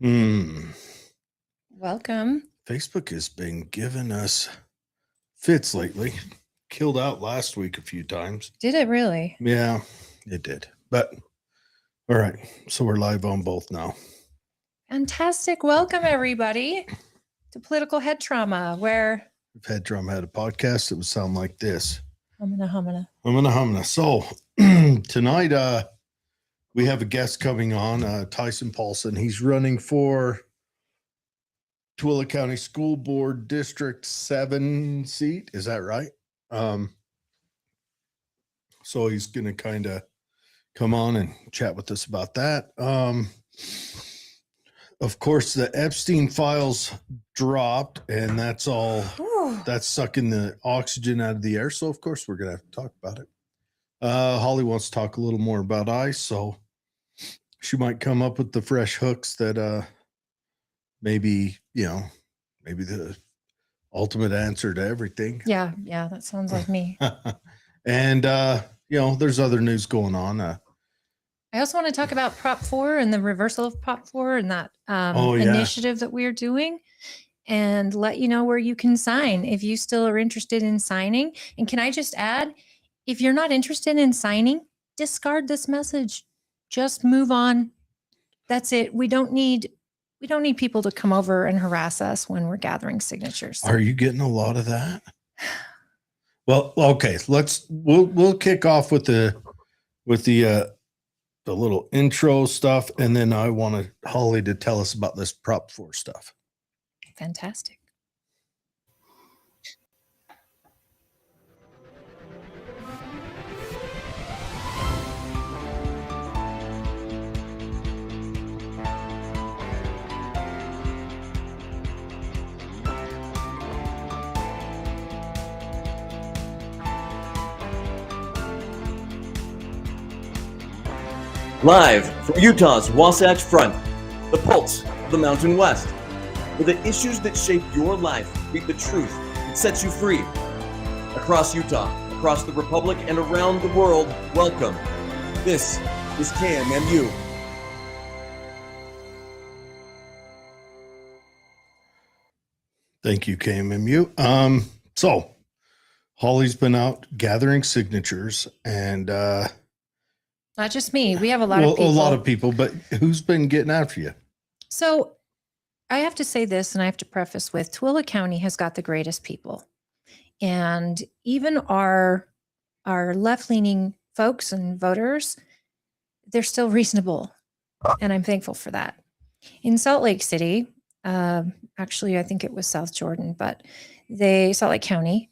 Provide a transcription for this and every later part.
Mm. Welcome. Facebook has been giving us fits lately. Killed out last week a few times. Did it really? Yeah, it did. But all right, so we're live on both now. Fantastic. Welcome, everybody, to Political Head Trauma, where If Head Drum had a podcast, it would sound like this. humana. So tonight we have a guest coming on, Tyson Poulson. He's running for Tooele County School Board District 7 seat. Is that right? So he's going to kind of come on and chat with us about that. Of course, the Epstein files dropped, and that's all. That's sucking the oxygen out of the air. So, of course, we're going to have to talk about it. Holly wants to talk a little more about ICE, so she might come up with the fresh hooks that maybe the ultimate answer to everything. Yeah, that sounds like me. And, there's other news going on. I also want to talk about Prop 4 and the reversal of Prop 4 and that initiative that we're doing, and let you know where you can sign if you still are interested in signing. And can I just add, if you're not interested in signing, discard this message. Just move on. That's it. We don't need people to come over and harass us when we're gathering signatures. Are you getting a lot of that? Well, okay, we'll kick off with the little intro stuff, and then I want Holly to tell us about this Prop 4 stuff. Fantastic. Live from Utah's Wasatch Front, the pulse of the Mountain West, where the issues that shape your life meet the truth that sets you free. Across Utah, across the Republic, and around the world, welcome. This is KMMU. Thank you, KMMU. So Holly's been out gathering signatures, and not just me. We have a lot of people. But who's been getting after you? So I have to say this, and I have to preface with Tooele County has got the greatest people. And even our left-leaning folks and voters, they're still reasonable. And I'm thankful for that. In Salt Lake City, actually, I think it was South Jordan, but Salt Lake County,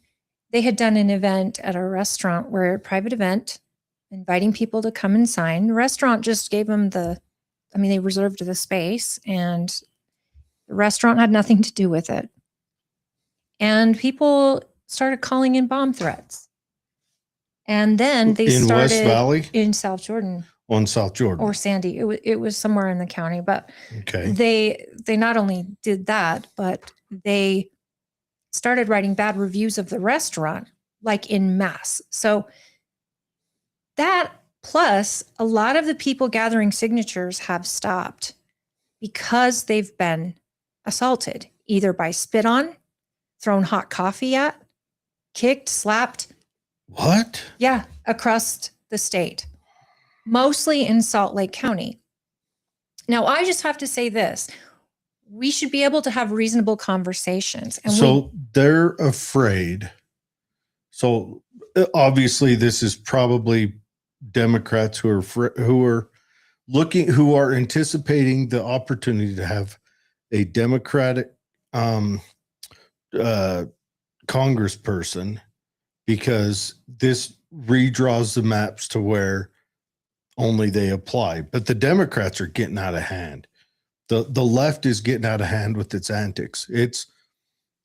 they had done an event at a restaurant where a private event, inviting people to come and sign. The restaurant just gave them they reserved the space, and the restaurant had nothing to do with it. And people started calling in bomb threats. And then they started West Valley? In South Jordan. On South Jordan. Or Sandy. It was somewhere in the county, but okay. They not only did that, but they started writing bad reviews of the restaurant, like en masse. So that, plus a lot of the people gathering signatures have stopped because they've been assaulted, either by spit on, thrown hot coffee at, kicked, slapped. What? Yeah, across the state, mostly in Salt Lake County. Now, I just have to say this. We should be able to have reasonable conversations. And so they're afraid. So obviously this is probably Democrats who are anticipating the opportunity to have a Democratic congressperson, because this redraws the maps to where only they apply. But the Democrats are getting out of hand. The left is getting out of hand with its antics.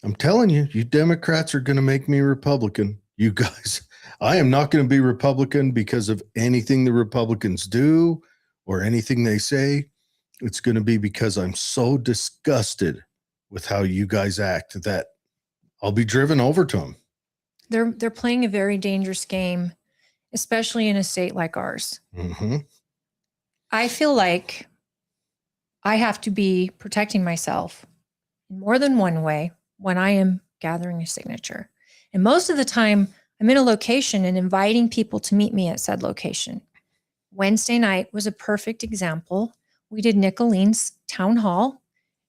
I'm telling you, you Democrats are going to make me Republican. You guys, I am not going to be Republican because of anything the Republicans do or anything they say. It's going to be because I'm so disgusted with how you guys act that I'll be driven over to them. They're playing a very dangerous game, especially in a state like ours. Mm-hmm. I feel like I have to be protecting myself in more than one way when I am gathering a signature. And most of the time, I'm in a location and inviting people to meet me at said location. Wednesday night was a perfect example. We did Nicolene's town hall.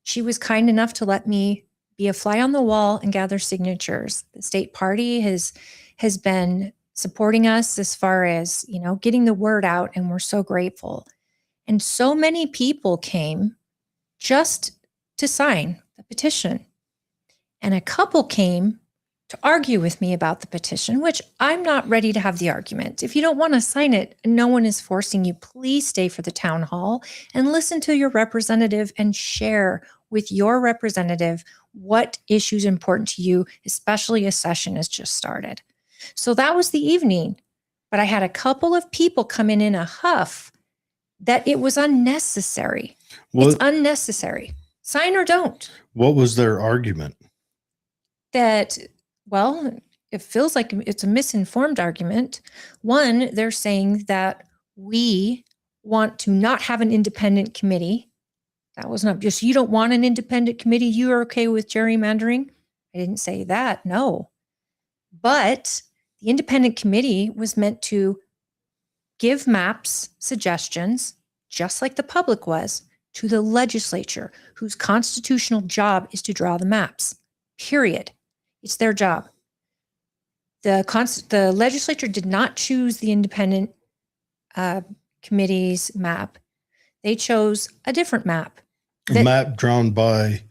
She was kind enough to let me be a fly on the wall and gather signatures. The state party has been supporting us as far as, getting the word out, and we're so grateful. And so many people came just to sign the petition. And a couple came to argue with me about the petition, which I'm not ready to have the argument. If you don't want to sign it, no one is forcing you. Please stay for the town hall and listen to your representative and share with your representative what issues are important to you, especially a session has just started. So that was the evening. But I had a couple of people come in a huff that it was unnecessary. It's unnecessary. Sign or don't. What was their argument? That, well, it feels like it's a misinformed argument. One, they're saying that we want to not have an independent committee. That was not just, you don't want an independent committee. You are okay with gerrymandering. I didn't say that, no. But the independent committee was meant to give maps suggestions, just like the public was, to the legislature, whose constitutional job is to draw the maps, period. It's their job. The legislature did not choose the independent committee's map. They chose a different map. A map drawn by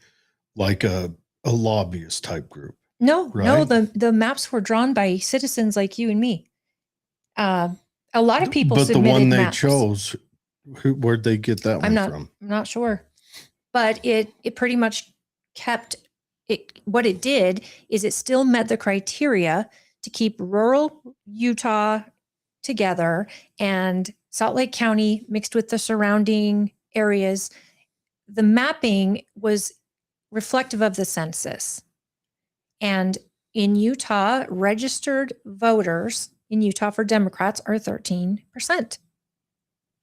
like a lobbyist type group. No, right? no, the maps were drawn by citizens like you and me. A lot of people But the submitted one they maps. chose, where'd they get that one from? I'm not sure. But it pretty much kept it. What it did is it still met the criteria to keep rural Utah together and Salt Lake County mixed with the surrounding areas. The mapping was reflective of the census. And in Utah, registered voters in Utah for Democrats are 13%,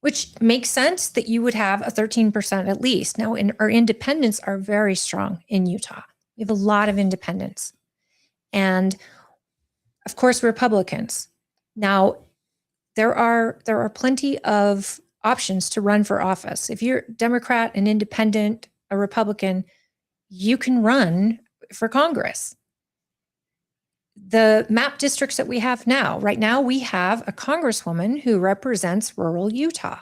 which makes sense that you would have a 13% at least. Now, our independents are very strong in Utah. We have a lot of independents. And of course, Republicans. Now, there are plenty of options to run for office. If you're Democrat, an independent, a Republican, you can run for Congress. The map districts that we have now, right now, we have a congresswoman who represents rural Utah.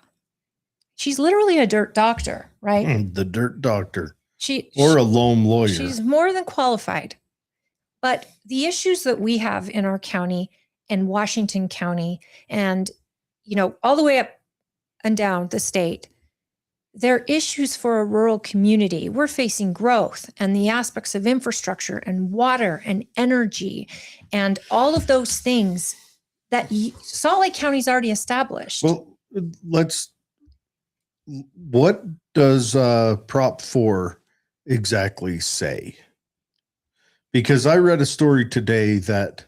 She's literally a dirt doctor, right? The dirt doctor. Or a loam lawyer. She's more than qualified. But the issues that we have in our county and Washington County and, all the way up and down the state, they're issues for a rural community. We're facing growth and the aspects of infrastructure and water and energy and all of those things that Salt Lake County's already established. Well, what does Prop 4 exactly say? Because I read a story today that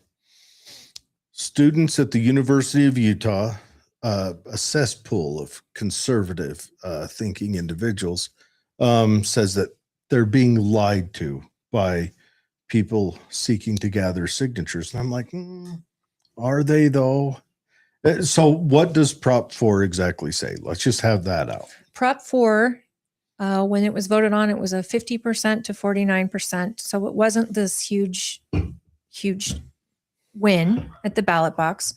students at the University of Utah, a cesspool of conservative thinking individuals, says that they're being lied to by people seeking to gather signatures. And I'm like, are they though? So what does Prop 4 exactly say? Let's just have that out. Prop 4, when it was voted on, it was a 50% to 49%. So it wasn't this huge win at the ballot box,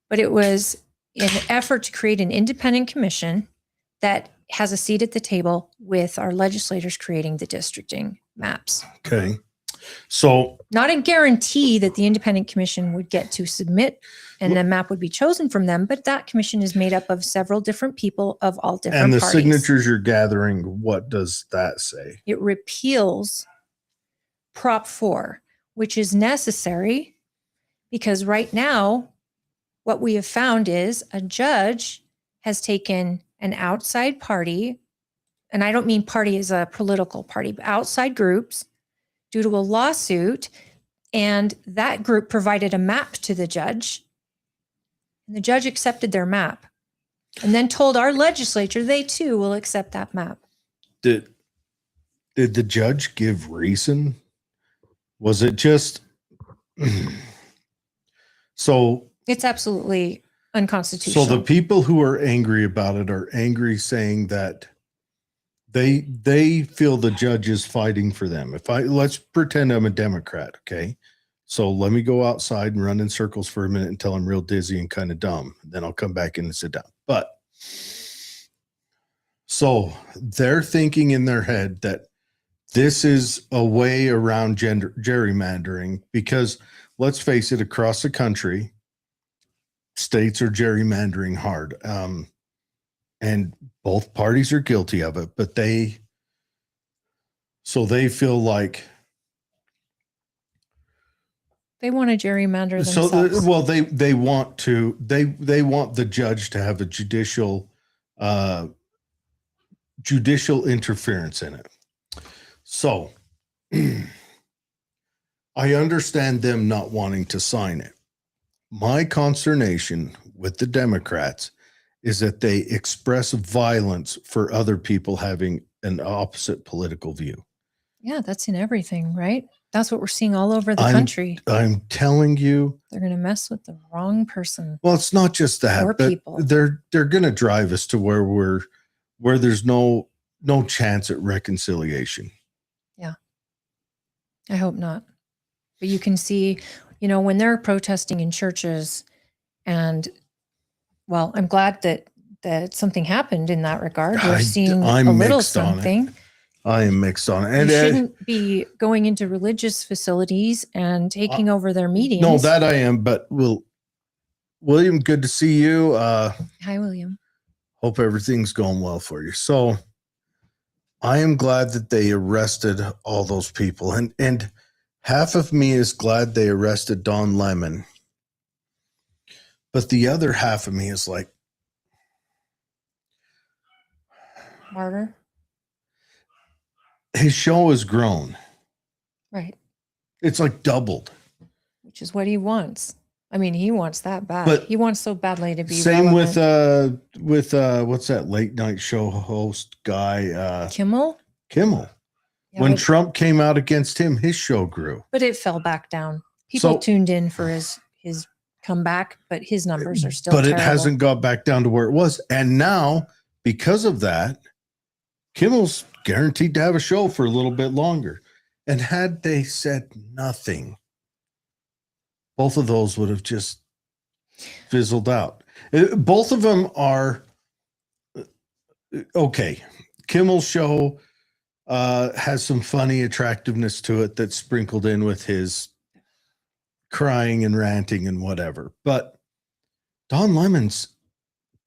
but it was an effort to create an independent commission that has a seat at the table with our legislators creating the districting maps. Okay. So not a guarantee that the independent commission would get to submit and the map would be chosen from them, but that commission is made up of several different people of all different parties. And the parties. signatures you're gathering, what does that say? It repeals Prop 4, which is necessary because right now, what we have found is a judge has taken an outside party, and I don't mean party as a political party, but outside groups due to a lawsuit, and that group provided a map to the judge, and the judge accepted their map, and then told our legislature they too will accept that map. Did the judge give reason? Was it just so? It's absolutely So unconstitutional. the people who are angry about it are angry, saying that they feel the judge is fighting for them. Let's pretend I'm a Democrat, okay? So let me go outside and run in circles for a minute until I'm real dizzy and kind of dumb. Then I'll come back in and sit down. But so they're thinking in their head that this is a way around gerrymandering, because let's face it, across the country, states are gerrymandering hard. And both parties are guilty of it, but they feel like they want to gerrymander themselves. So, well, they want the judge to have a judicial interference in it. So I understand them not wanting to sign it. My consternation with the Democrats is that they express violence for other people having an opposite political view. Yeah, that's in everything, right? That's what we're seeing all over the country. I'm telling you, they're going to mess with the wrong person. Well, it's not just that, or but people. They're going to drive us to where there's no chance at reconciliation. Yeah, I hope not. But you can see, when they're protesting in churches, and well, I'm glad that something happened in that regard. We're seeing a little something. I am mixed on it. And you shouldn't be going into religious facilities and taking over their meetings. No, that I am. But William, good to see you. Hi, William. Hope everything's going well for you. So I am glad that they arrested all those people. And half of me is glad they arrested Don Lemon. But the other half of me is like, martyr. His show has grown. Right. It's like doubled. Which is what he wants. I mean, he wants that bad. But he wants so badly to be same relevant. with what's that late night show host guy? Kimmel? Kimmel. Yeah, when Trump came out against him, his show grew. But it fell back down. People tuned in for his comeback, but his numbers are still terrible. It hasn't got back down to where it was. And now, because of that, Kimmel's guaranteed to have a show for a little bit longer. And had they said nothing, both of those would have just fizzled out. Both of them are okay. Kimmel's show has some funny attractiveness to it that's sprinkled in with his crying and ranting and whatever. But Don Lemon's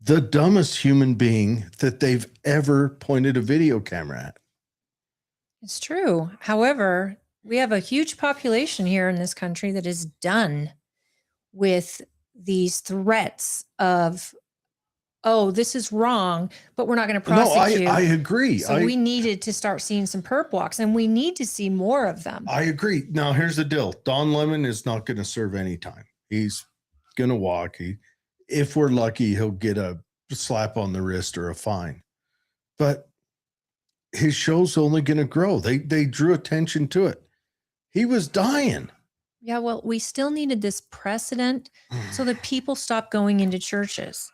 the dumbest human being that they've ever pointed a video camera at. It's true. However, we have a huge population here in this country that is done with these threats of, oh, this is wrong, but we're not going to prosecute. No, I agree. So we needed to start seeing some perp walks, and we need to see more of them. I agree. Now, here's the deal. Don Lemon is not going to serve any time. He's going to walk. If we're lucky, he'll get a slap on the wrist or a fine. But his show's only going to grow. They drew attention to it. He was dying. Yeah, well, we still needed this precedent so that people stop going into churches.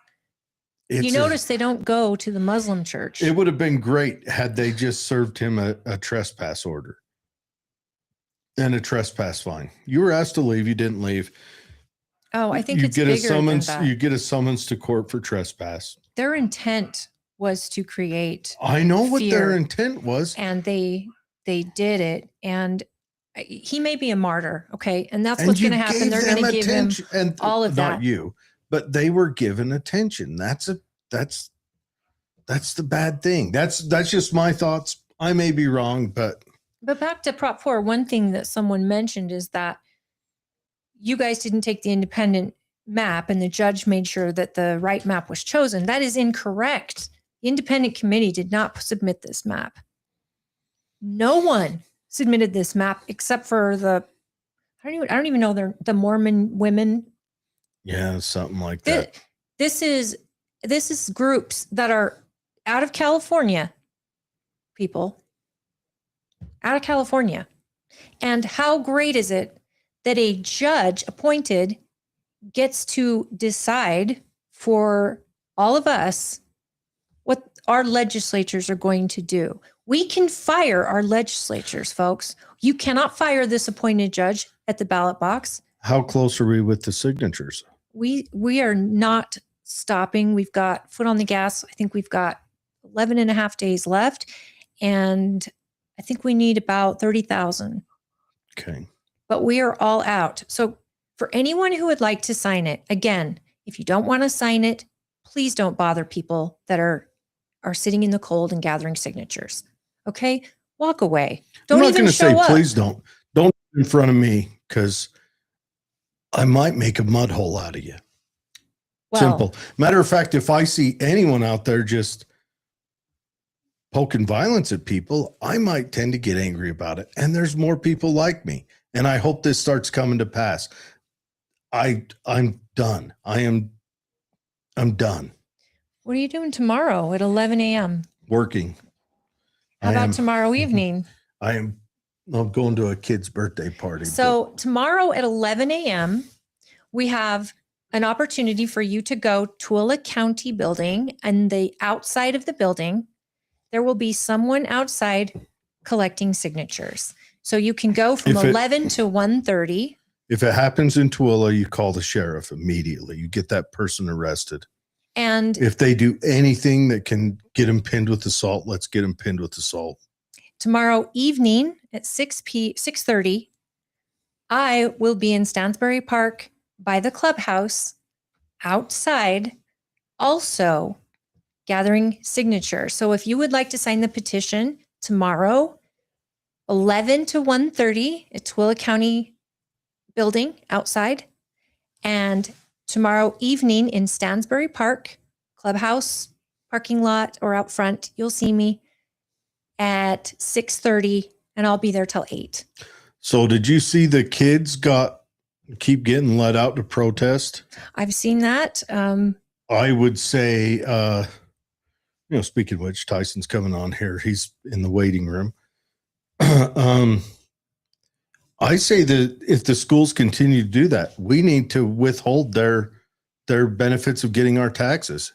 You notice they don't go to the Muslim church. It would have been great had they just served him a trespass order and a trespass fine. You were asked to leave. You didn't leave. Oh, I think it's bigger than that. You get a summons to court for trespass. Their intent was to create I know what fear, their intent was. And they did it. And he may be a martyr, okay? And that's what's going to happen. They're going to give him all of that. Not you, but they were given attention. That's the bad thing. That's just my thoughts. I may be wrong, but back to Prop 4, one thing that someone mentioned is that you guys didn't take the independent map and the judge made sure that the right map was chosen. That is incorrect. The independent committee did not submit this map. No one submitted this map except for I don't even know the Mormon women. Yeah, something like that. This is groups that are out of California people out of California. And how great is it that a judge appointed gets to decide for all of us what our legislatures are going to do? We can fire our legislatures, folks. You cannot fire this appointed judge at the ballot box. How close are we with the signatures? We are not stopping. We've got foot on the gas. I think we've got 11 and a half days left. And I think we need about 30,000. Okay. But we are all out. So for anyone who would like to sign it, again, if you don't want to sign it, please don't bother people that are sitting in the cold and gathering signatures. Okay? Walk away. Don't I'm not even going to show say, up. please don't in front of me, because I might make a mud hole out of you. Well, Simple. Matter of fact, if I see anyone out there just poking violence at people, I might tend to get angry about it. And there's more people like me. And I hope this starts coming to pass. I'm done. I'm done what are you doing tomorrow at 11 a.m.? working. How about tomorrow evening? I'm going to a kid's birthday party. So tomorrow at 11 a.m., we have an opportunity for you to go to Tooele County building, and the outside of the building, there will be someone outside collecting signatures. So you can go from 11 to 1:30. If it happens in Tooele, you call the sheriff immediately. You get that person arrested. And if they do anything that can get them pinned with assault, let's get them pinned with assault. Tomorrow evening at 6:30, I will be in Stansbury Park by the clubhouse outside, also gathering signatures. So if you would like to sign the petition tomorrow, 11 to 1:30 at Tooele County building outside, and tomorrow evening in Stansbury Park, clubhouse, parking lot, or out front, you'll see me at 6:30, and I'll be there till 8. So did you see the kids keep getting let out to protest? I've seen that. I would say, speaking of which, Tyson's coming on here. He's in the waiting room. I say that if the schools continue to do that, we need to withhold their benefits of getting our taxes.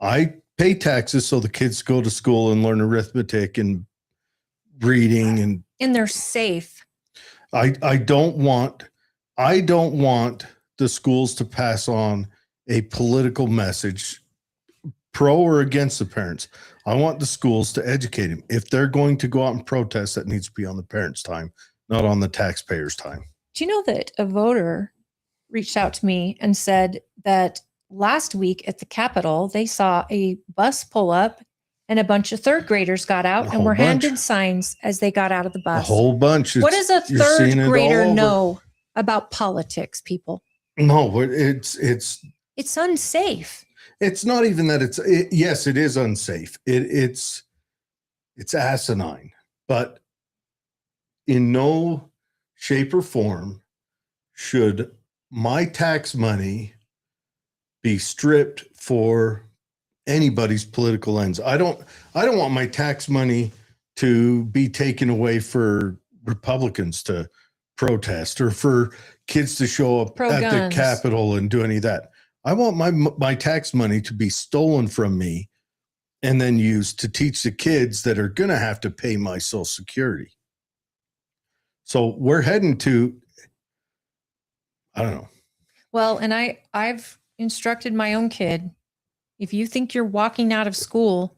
I pay taxes so the kids go to school and learn arithmetic and reading, and they're safe. I don't want the schools to pass on a political message pro or against the parents. I want the schools to educate them. If they're going to go out and protest, that needs to be on the parents' time, not on the taxpayers' time. Do you know that a voter reached out to me and said that last week at the Capitol, they saw a bus pull up and a bunch of third graders got out and were handed signs as they got out of the bus? A whole bunch. What does a third grader know about politics, people? No, it's unsafe. It's not even that yes, it is unsafe. It's asinine, but in no shape or form should my tax money be stripped for anybody's political ends. I don't want my tax money to be taken away for Republicans to protest or for kids to show up at the Capitol and do any of that. I want my tax money to be stolen from me and then used to teach the kids that are going to have to pay my Social Security. So we're heading to, I don't know. Well, and I've instructed my own kid, if you think you're walking out of school,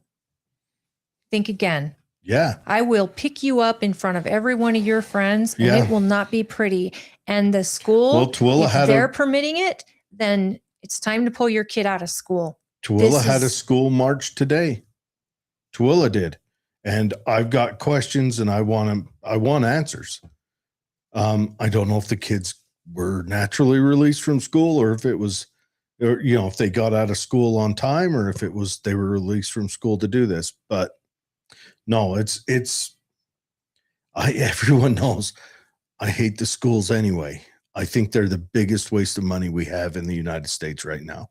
think again. Yeah. I will pick you up in front of every one of your friends, and it will not be pretty. And the school, if they're permitting it, then it's time to pull your kid out of school. Tooele had a school march today. Tooele did. And I've got questions and I want answers. I don't know if the kids were naturally released from school or if it was, if they got out of school on time or if it was they were released from school to do this. But no, everyone knows I hate the schools anyway. I think they're the biggest waste of money we have in the United States right now.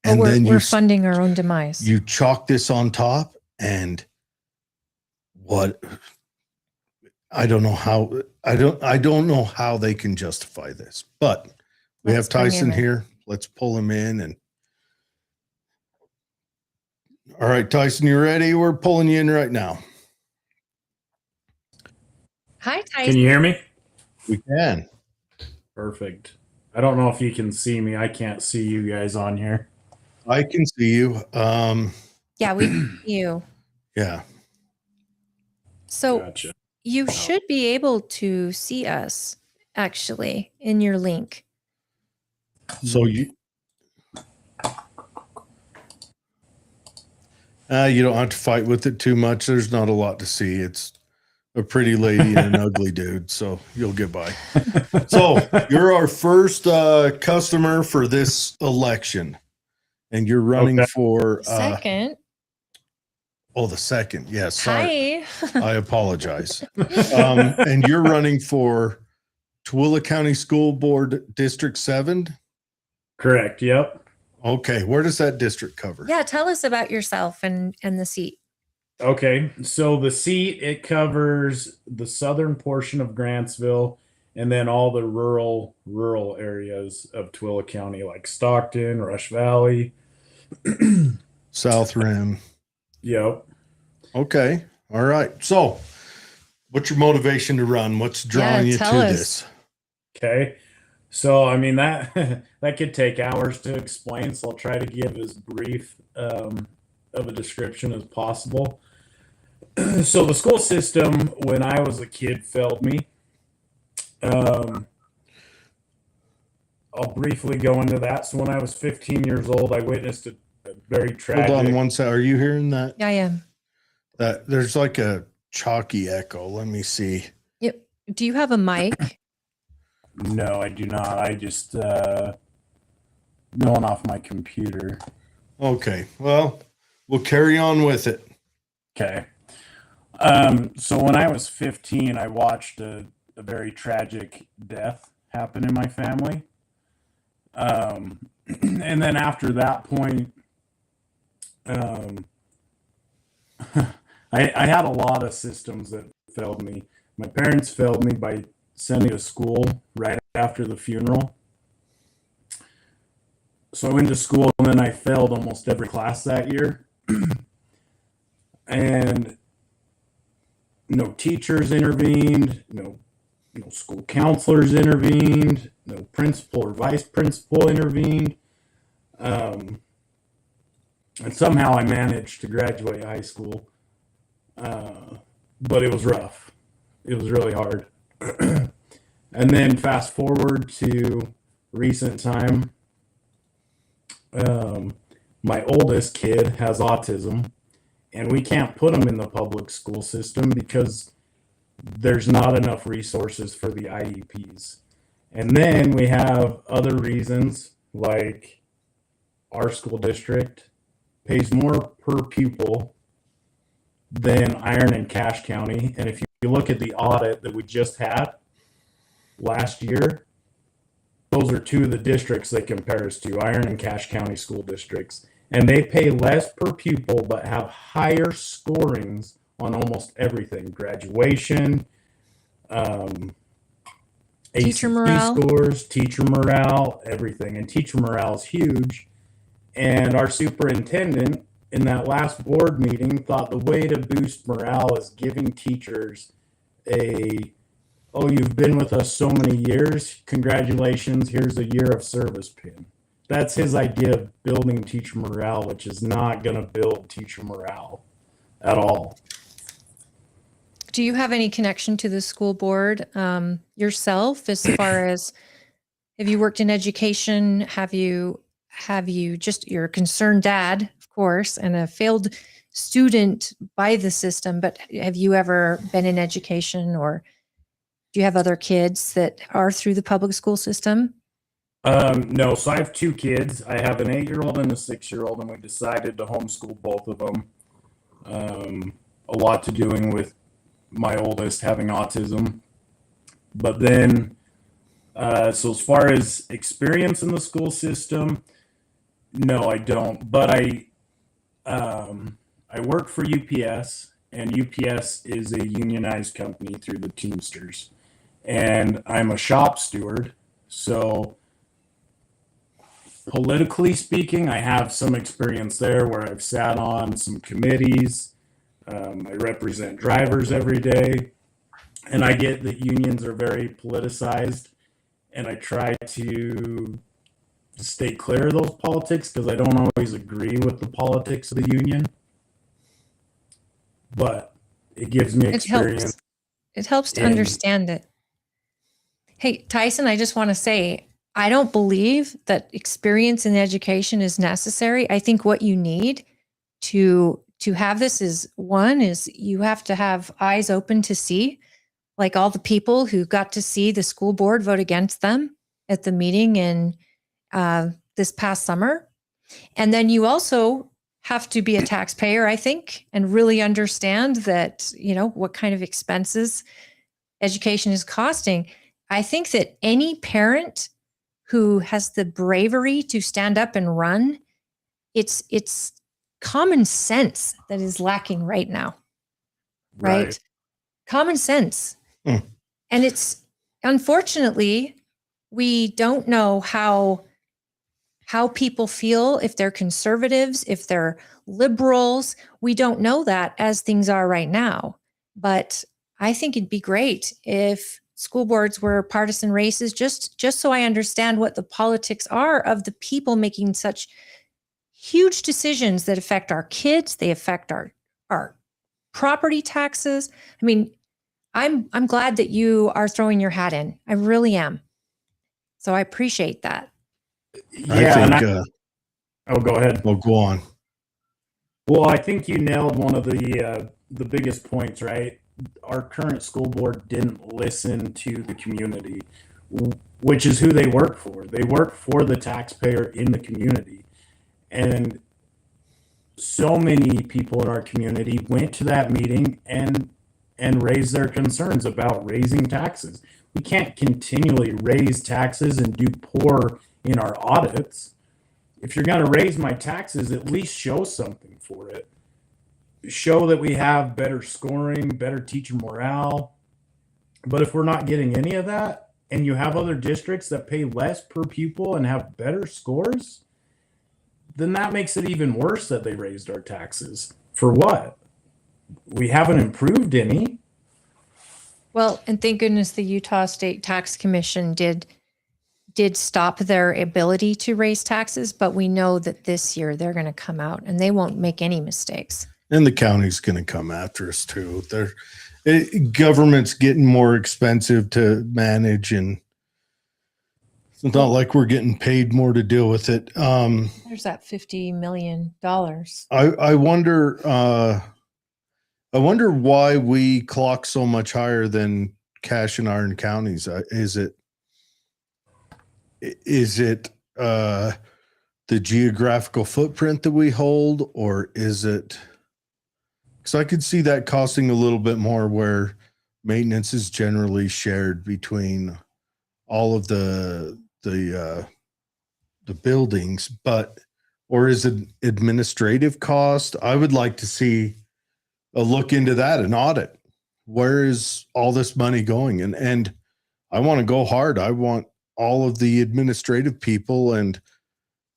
And then we're funding our own demise. You chalk this on top, and what I don't know how I don't know how they can justify this, but we Let's have bring him Tyson in. here. Let's pull him in. And all right, Tyson, you ready? We're pulling you in right now. Hi, Tyson. Can you hear me? We can. Perfect. I don't know if you can see me. I can't see you guys on here. I can see you. Yeah, we can see you. Yeah. So Gotcha. you should be able to see us actually in your link. So you don't have to fight with it too much. There's not a lot to see. It's a pretty lady and an ugly dude, so you'll get by. So you're our first customer for this election, and you're running Okay. for Second. the second. Yes. Sorry. Hi. I apologize. And you're running for Tooele County School Board District 7. Correct. Yep. Okay. Where does that district cover? Yeah, tell us about yourself and the seat. Okay. So the seat, it covers the southern portion of Grantsville and then all the rural areas of Tooele County, like Stockton, Rush Valley. South Rim. Yep. Okay. All right. So what's your motivation to run? What's drawing you to tell us. this? Okay. So, I mean, that that could take hours to explain, so I'll try to give as brief of a description as possible. So the school system, when I was a kid, failed me. I'll briefly go into that. So when I was 15 years old, I witnessed a very tragic... Hold on one second. Are you hearing that? Yeah, I am. That there's like a chalky echo. Let me see. Yep. Do you have a mic? No, I do not. I just going off my computer. Okay. Well, we'll carry on with it. Okay. So when I was 15, I watched a very tragic death happen in my family. And then after that point, I had a lot of systems that failed me. My parents failed me by sending me to school right after the funeral. So I went to school and then I failed almost every class that year. And no teachers intervened, no school counselors intervened, no principal or vice principal intervened. And somehow I managed to graduate high school. But it was rough. It was really hard. And then fast forward to recent time, my oldest kid has autism, and we can't put him in the public school system because there's not enough resources for the IEPs. And then we have other reasons, like our school district pays more per pupil than Iron and Cache County. And if you look at the audit that we just had last year, those are two of the districts they compare us to, Iron and Cache County school districts. And they pay less per pupil, but have higher scorings on almost everything. Graduation, Teacher ACT morale. scores, teacher morale, everything. And teacher morale is huge. And our superintendent in that last board meeting thought the way to boost morale is giving teachers you've been with us so many years, congratulations, here's a year of service pin. That's his idea of building teacher morale, which is not going to build teacher morale at all. Do you have any connection to the school board yourself, as far as, have you worked in education? Have you just, you're a concerned dad, of course, and a failed student by the system, but have you ever been in education, or do you have other kids that are through the public school system? No, so I have two kids. I have an 8-year-old and a 6-year-old, and we decided to homeschool both of them. A lot to doing with my oldest having autism. But then, so as far as experience in the school system, no, I don't. But I work for UPS, and UPS is a unionized company through the Teamsters. And I'm a shop steward, so politically speaking, I have some experience there where I've sat on some committees. I represent drivers every day, and I get that unions are very politicized, and I try to stay clear of those politics because I don't always agree with the politics of the union, but it gives me experience. It helps to understand it. Hey, Tyson, I just want to say, I don't believe that experience in education is necessary. I think what you need to have this is you have to have eyes open to see, like all the people who got to see the school board vote against them at the meeting in this past summer. And then you also have to be a taxpayer, I think, and really understand that, what kind of expenses education is costing. I think that any parent who has the bravery to stand up and run, it's common sense that is lacking right now. Right? Common sense. And it's, unfortunately, we don't know how people feel, if they're conservatives, if they're liberals. We don't know that as things are right now. But I think it'd be great if school boards were partisan races, just so I understand what the politics are of the people making such huge decisions that affect our kids. They affect our property taxes. I mean, I'm glad that you are throwing your hat in. I really am. So I appreciate that. Yeah. Go ahead. Well, go on. Well, I think you nailed one of the biggest points, right? Our current school board didn't listen to the community, which is who they work for. They work for the taxpayer in the community. And so many people in our community went to that meeting and raised their concerns about raising taxes. We can't continually raise taxes and do poor in our audits. If you're going to raise my taxes, at least show something for it. Show that we have better scoring, better teacher morale. But if we're not getting any of that, and you have other districts that pay less per pupil and have better scores, then that makes it even worse that they raised our taxes. For what? We haven't improved any. Well, and thank goodness the Utah State Tax Commission did stop their ability to raise taxes, but we know that this year they're going to come out and they won't make any mistakes. And the county's going to come after us too. Government's getting more expensive to manage, and it's not like we're getting paid more to deal with it. There's that $50 million. I wonder why we clock so much higher than Cache and Iron counties. Is it the geographical footprint that we hold, or is it? Because I could see that costing a little bit more, where maintenance is generally shared between all of the buildings, or is it administrative cost? I would like to see a look into that, an audit. Where is all this money going? And I want to go hard. I want all of the administrative people and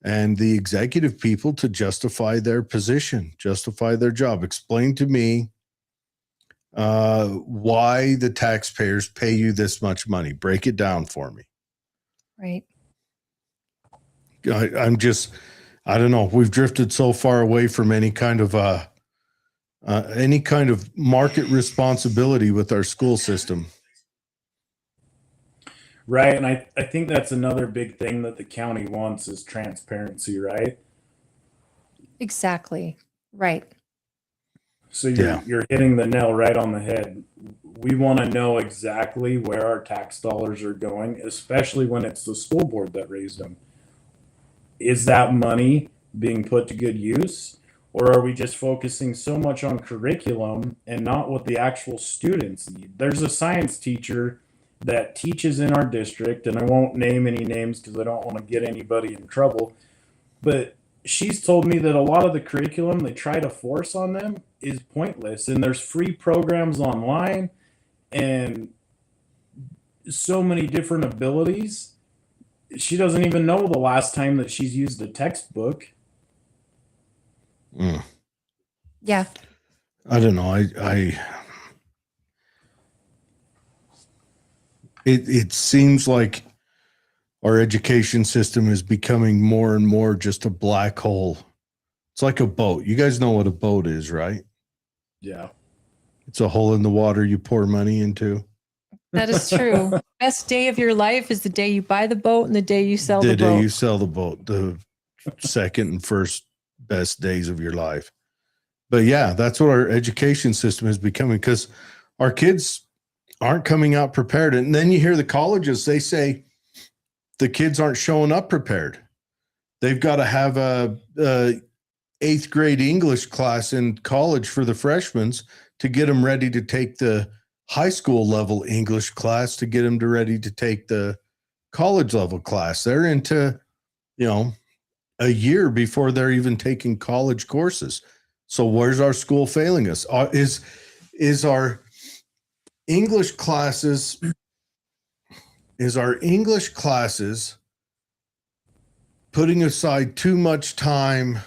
the executive people to justify their position, justify their job. Explain to me why the taxpayers pay you this much money. Break it down for me. Right. I don't know. We've drifted so far away from any kind of market responsibility with our school system. Right. And I think that's another big thing that the county wants is transparency, right? Exactly. Right. So you're hitting the nail right on the head. We want to know exactly where our tax dollars are going, especially when it's the school board that raised them. Is that money being put to good use? Or are we just focusing so much on curriculum and not what the actual students need? There's a science teacher that teaches in our district, and I won't name any names because I don't want to get anybody in trouble, but she's told me that a lot of the curriculum they try to force on them is pointless, and there's free programs online and so many different abilities. She doesn't even know the last time that she's used a textbook. Yeah. I don't know. It seems like our education system is becoming more and more just a black hole. It's like a boat. You guys know what a boat is, right? Yeah. It's a hole in the water you pour money into. That is true. Best day of your life is the day you buy the boat and the day you sell the The day boat. you sell the boat, the second and first best days of your life. But yeah, that's what our education system is becoming, because our kids aren't coming out prepared. And then you hear the colleges, they say the kids aren't showing up prepared. They've got to have a 8th grade English class in college for the freshmen to get them ready to take the high school level English class, to get them ready to take the college level class. They're into, a year before they're even taking college courses. So where's our school failing us? Is our English classes putting aside too much time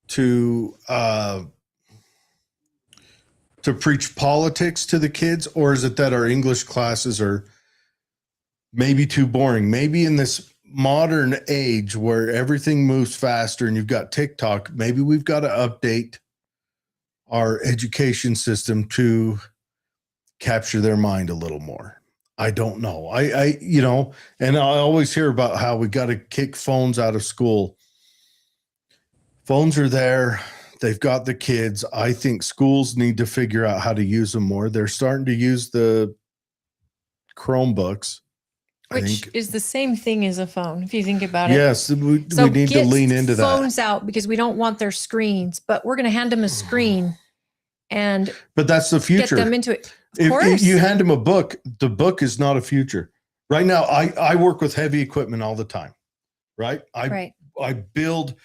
to preach politics to the kids, or is it that our English classes are maybe too boring? Maybe in this modern age where everything moves faster and you've got TikTok, maybe we've got to update our education system to capture their mind a little more. I don't know. And I always hear about how we got to kick phones out of school. Phones are there. They've got the kids. I think schools need to figure out how to use them more. They're starting to use the Chromebooks, Which is the same thing as a phone, if you think about it. Yes, we need to lean into that. Phones out, because we don't want their screens, but we're going to hand them a screen, but that's the future. Get them into it. If you hand them a book, the book is not a future. Right now, I work with heavy equipment all the time, right? I build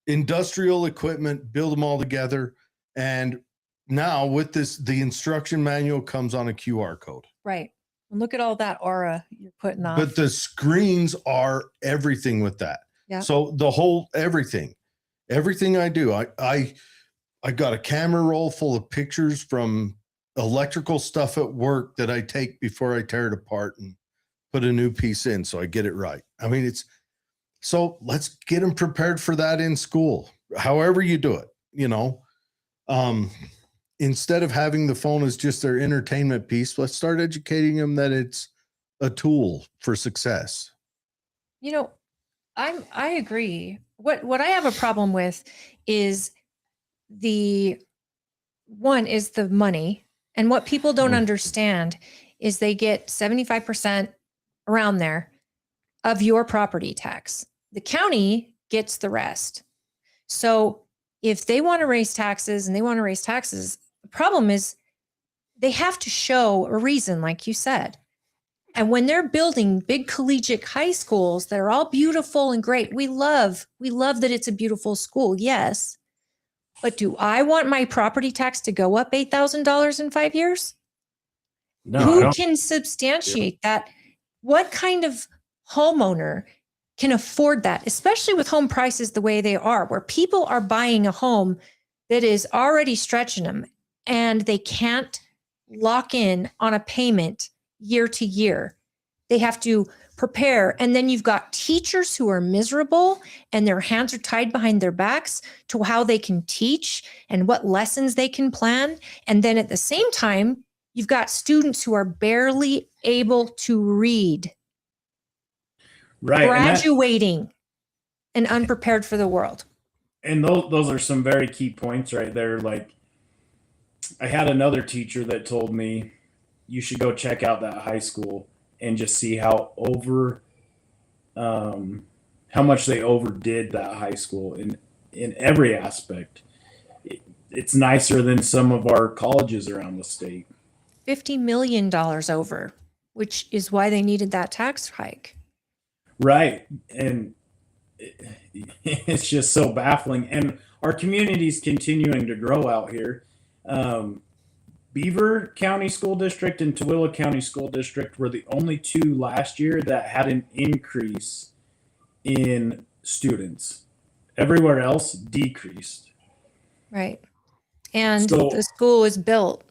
industrial equipment, build them all together, and now with this, the instruction manual comes on a QR code. Right. And look at all that aura you're putting on. But the screens are everything with that. Yeah. So the whole everything I do, I got a camera roll full of pictures from electrical stuff at work that I take before I tear it apart and put a new piece in so I get it right. I mean, so let's get them prepared for that in school, however you do it, instead of having the phone as just their entertainment piece, let's start educating them that it's a tool for success. I agree. What I have a problem with is the money. And what people don't understand is they get 75% around there of your property tax. The county gets the rest. So if they want to raise taxes, the problem is they have to show a reason, like you said. And when they're building big collegiate high schools that are all beautiful and great, we love that it's a beautiful school. Yes. But do I want my property tax to go up $8,000 in 5 years? No, Who can substantiate that? What kind of homeowner can afford that, especially with home prices the way they are, where people are buying a home that is already stretching them and they can't lock in on a payment year to year. They have to prepare. And then you've got teachers who are miserable and their hands are tied behind their backs to how they can teach and what lessons they can plan. And then at the same time, you've got students who are barely able to read, right, graduating and unprepared for the world. And those are some very key points right there. Like, I had another teacher that told me you should go check out that high school and just see how much they overdid that high school in every aspect. It's nicer than some of our colleges around the state. $50 million over, which is why they needed that tax hike. Right. And it's just so baffling. And our community's continuing to grow out here. Beaver County School District and Tooele County School District were the only two last year that had an increase in students. Everywhere else decreased. Right. And So- the school was built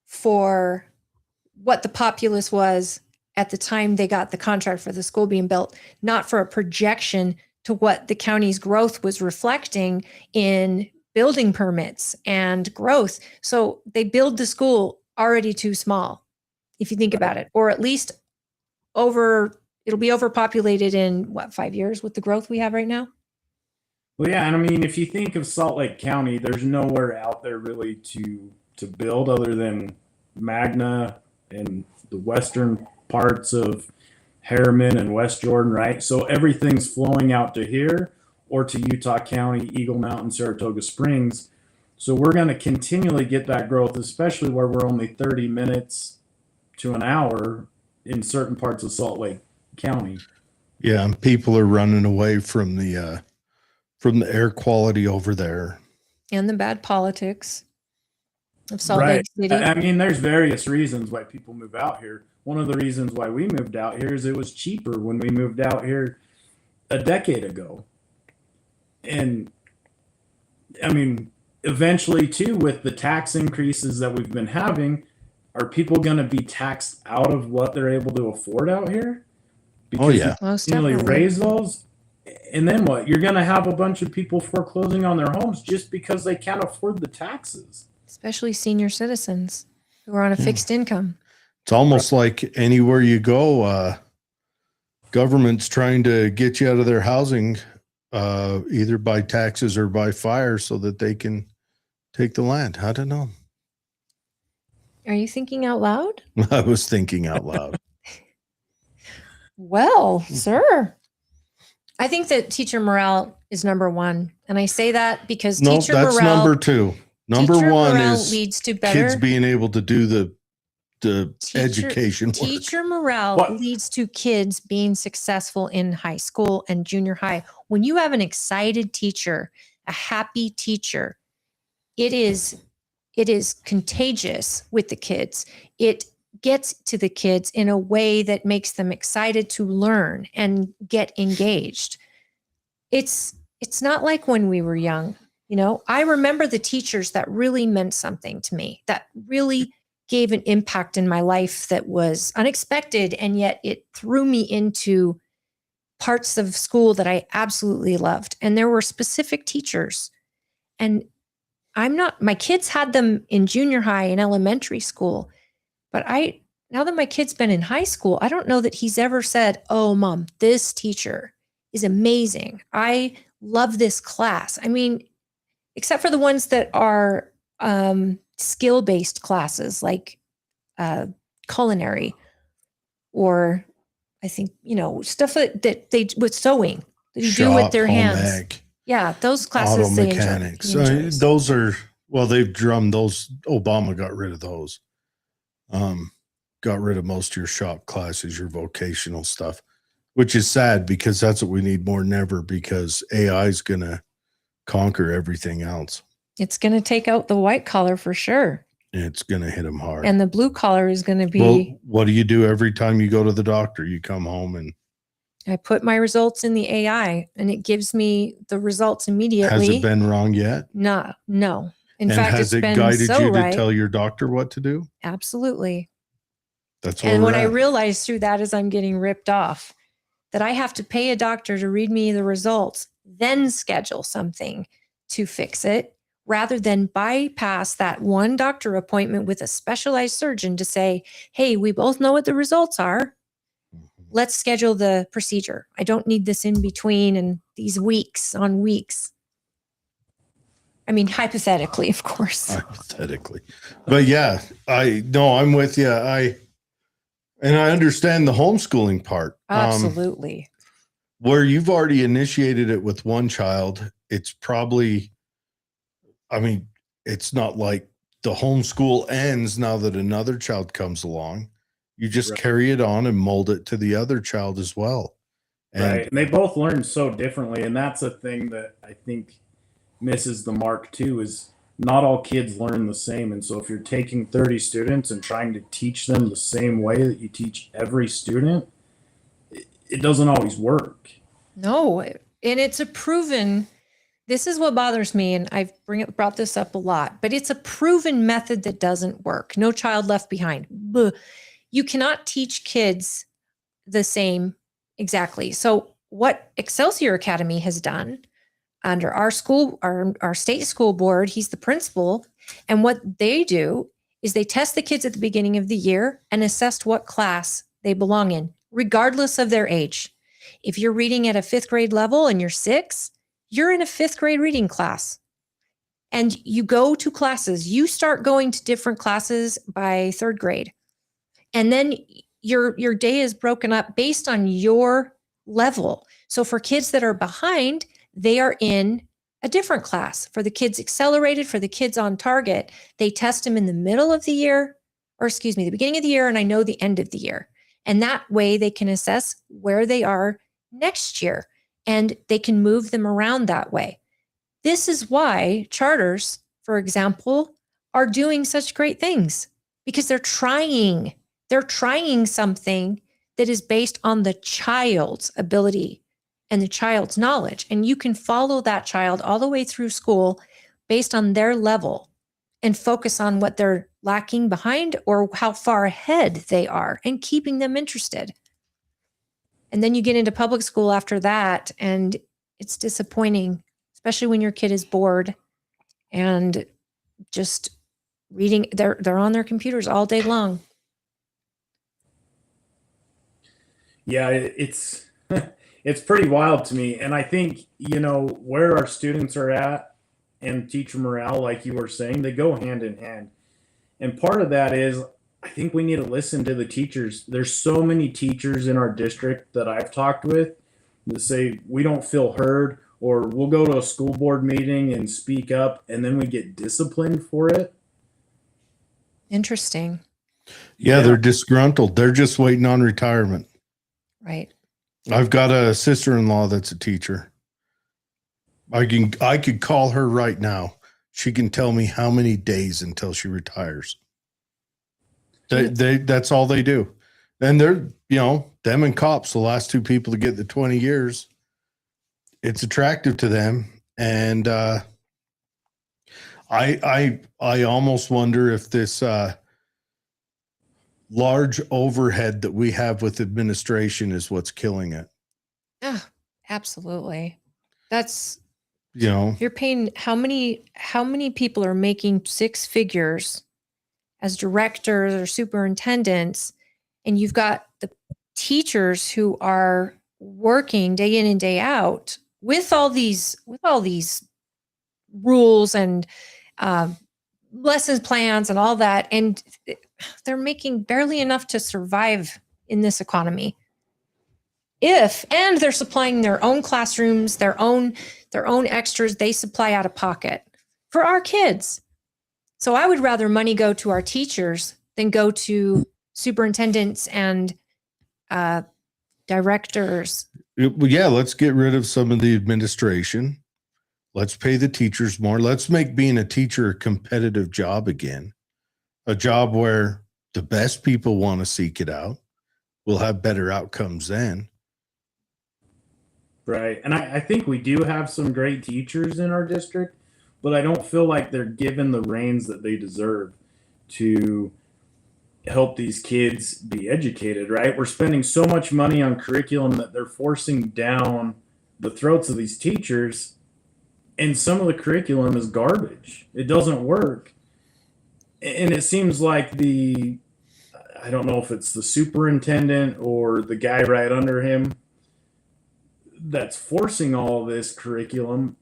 for what the populace was at the time they got the contract for the school being built, not for a projection to what the county's growth was reflecting in building permits and growth. So they build the school already too small, if you think about it, or at least it'll be overpopulated in 5 years with the growth we have right now? Well, yeah, and I mean, if you think of Salt Lake County, there's nowhere out there really to build other than Magna and the western parts of Harriman and West Jordan, right? So everything's flowing out to here or to Utah County, Eagle Mountain, Saratoga Springs. So we're going to continually get that growth, especially where we're only 30 minutes to an hour in certain parts of Salt Lake County. Yeah, and people are running away from the air quality over there. And the bad politics of Salt Right. Lake City. I mean, there's various reasons why people move out here. One of the reasons why we moved out here is it was cheaper when we moved out here a decade ago. And I mean, eventually too, with the tax increases that we've been having, are people going to be taxed out of what they're able to afford out here? Oh, yeah. Most You continually definitely. raise those. And then what? You're going to have a bunch of people foreclosing on their homes just because they can't afford the taxes. Especially senior citizens who are on a fixed income. It's almost like anywhere you go, government's trying to get you out of their housing, either by taxes or by fire, so that they can take the land. I don't know. Are you thinking out loud? I was thinking out loud. Well, sir. I think that teacher morale is number one. And I say that because No, teacher that's morale, number two. Number teacher one morale is leads to better kids being able to do the Teacher- education work. teacher morale What? leads to kids being successful in high school and junior high. When you have an excited teacher, a happy teacher, it is contagious with the kids. It gets to the kids in a way that makes them excited to learn and get engaged. It's not like when we were young. You know, I remember the teachers that really meant something to me, that really gave an impact in my life that was unexpected, and yet it threw me into parts of school that I absolutely loved. And there were specific teachers. And my kids had them in junior high and elementary school, but now that my kid's been in high school, I don't know that he's ever said, "Oh, Mom, this teacher is amazing. I love this class." I mean, except for the ones that are skill-based classes like culinary, or I think, stuff that they with sewing that you do with their Shop, home hands. ec, Yeah, those auto classes they enjoy. mechanics. he enjoys. Those are, well, they've drummed those. Obama got rid of those. Got rid of most of your shop classes, your vocational stuff, which is sad because that's what we need more than ever, because AI is going to conquer everything else. It's going to take out the white collar for sure. And it's going to hit them hard. And the blue collar is going to be, well, what do you do every time you go to the doctor? You come home and I put my results in the AI and it gives me the results immediately. has it been wrong yet? No. In and fact, has it's it been guided so you to right. tell your doctor what to do? Absolutely. That's what And we're what I at. realized through that is I'm getting ripped off, that I have to pay a doctor to read me the results, then schedule something to fix it, rather than bypass that one doctor appointment with a specialized surgeon to say, "Hey, we both know what the results are. Let's schedule the procedure. I don't need this in between and these weeks on weeks." I mean, hypothetically, of course. Hypothetically. But yeah, I'm with you. And I understand the homeschooling part. Absolutely. Where you've already initiated it with one child, it's probably, it's not like the homeschool ends now that another child comes along. You just Right. carry it on and mold it to the other child as well. And Right. And they both learn so differently. And that's a thing that I think misses the mark too, is not all kids learn the same. And so if you're taking 30 students and trying to teach them the same way that you teach every student, it doesn't always work. No, and it's a proven. This is what bothers me, and I've brought this up a lot, but it's a proven method that doesn't work. No child left behind. Buh. You cannot teach kids the same exactly. So what Excelsior Academy has done under our school, our state school board, he's the principal, and what they do is they test the kids at the beginning of the year and assess what class they belong in, regardless of their age. If you're reading at a 5th grade level and you're 6, you're in a 5th grade reading class. And you go to classes. You start going to different classes by 3rd grade. And then your day is broken up based on your level. So for kids that are behind, they are in a different class. For the kids accelerated, for the kids on target, they test them in the middle of the year, or excuse me, the beginning of the year, and I know the end of the year. And that way they can assess where they are next year, and they can move them around that way. This is why charters, for example, are doing such great things, because they're trying something that is based on the child's ability and the child's knowledge. And you can follow that child all the way through school based on their level and focus on what they're lacking behind or how far ahead they are, and keeping them interested. And then you get into public school after that, and it's disappointing, especially when your kid is bored and just reading. They're on their computers all day long. Yeah, it's it's pretty wild to me. And I think, where our students are at and teacher morale, like you were saying, they go hand in hand. And part of that is, I think we need to listen to the teachers. There's so many teachers in our district that I've talked with that say we don't feel heard, or we'll go to a school board meeting and speak up and then we get disciplined for it. Interesting. yeah, they're disgruntled. They're just waiting on retirement. Right. I've got a sister-in-law that's a teacher. I could call her right now. She can tell me how many days until she retires. That's all they do. And they're, them and cops, the last 2 people to get the 20 years. It's attractive to them. And I almost wonder if this large overhead that we have with administration is what's killing it. Yeah, absolutely. That's, You're paying how many people are making 6 figures as directors or superintendents, and you've got the teachers who are working day in and day out with all these rules and lessons plans and all that, and they're making barely enough to survive in this economy. And they're supplying their own classrooms, their own extras they supply out of pocket for our kids. So I would rather money go to our teachers than go to superintendents and directors. Yeah, let's get rid of some of the administration. Let's pay the teachers more. Let's make being a teacher a competitive job again, a job where the best people want to seek it out. We'll have better outcomes then. Right. And I think we do have some great teachers in our district, but I don't feel like they're given the reins that they deserve to help these kids be educated, right? We're spending so much money on curriculum that they're forcing down the throats of these teachers, and some of the curriculum is garbage. It doesn't work. And it seems like I don't know if it's the superintendent or the guy right under him that's forcing all this curriculum,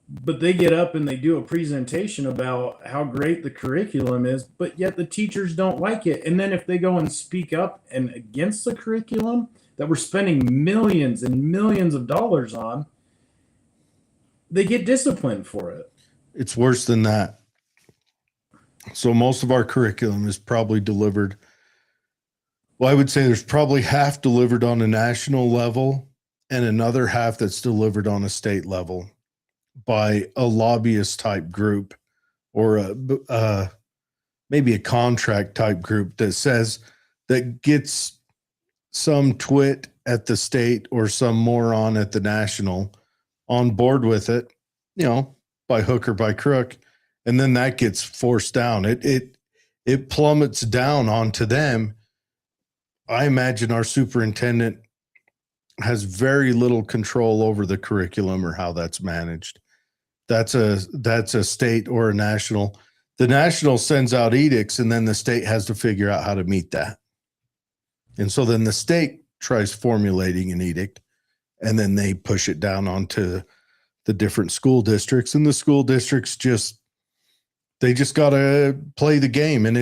but they get up and they do a presentation about how great the curriculum is, but yet the teachers don't like it. And then if they go and speak up and against the curriculum that we're spending millions and millions of dollars on, they get disciplined for it. It's worse than that. So most of our curriculum is probably delivered. Well, I would say there's probably half delivered on a national level and another half that's delivered on a state level by a lobbyist type group or maybe a contract type group that gets some twit at the state or some moron at the national on board with it, by hook or by crook. And then that gets forced down. It plummets down onto them. I imagine our superintendent has very little control over the curriculum or how that's managed. That's a state or a national. The national sends out edicts, and then the state has to figure out how to meet that. And so then the state tries formulating an edict, and then they push it down onto the different school districts, and the school districts just got to play the game. And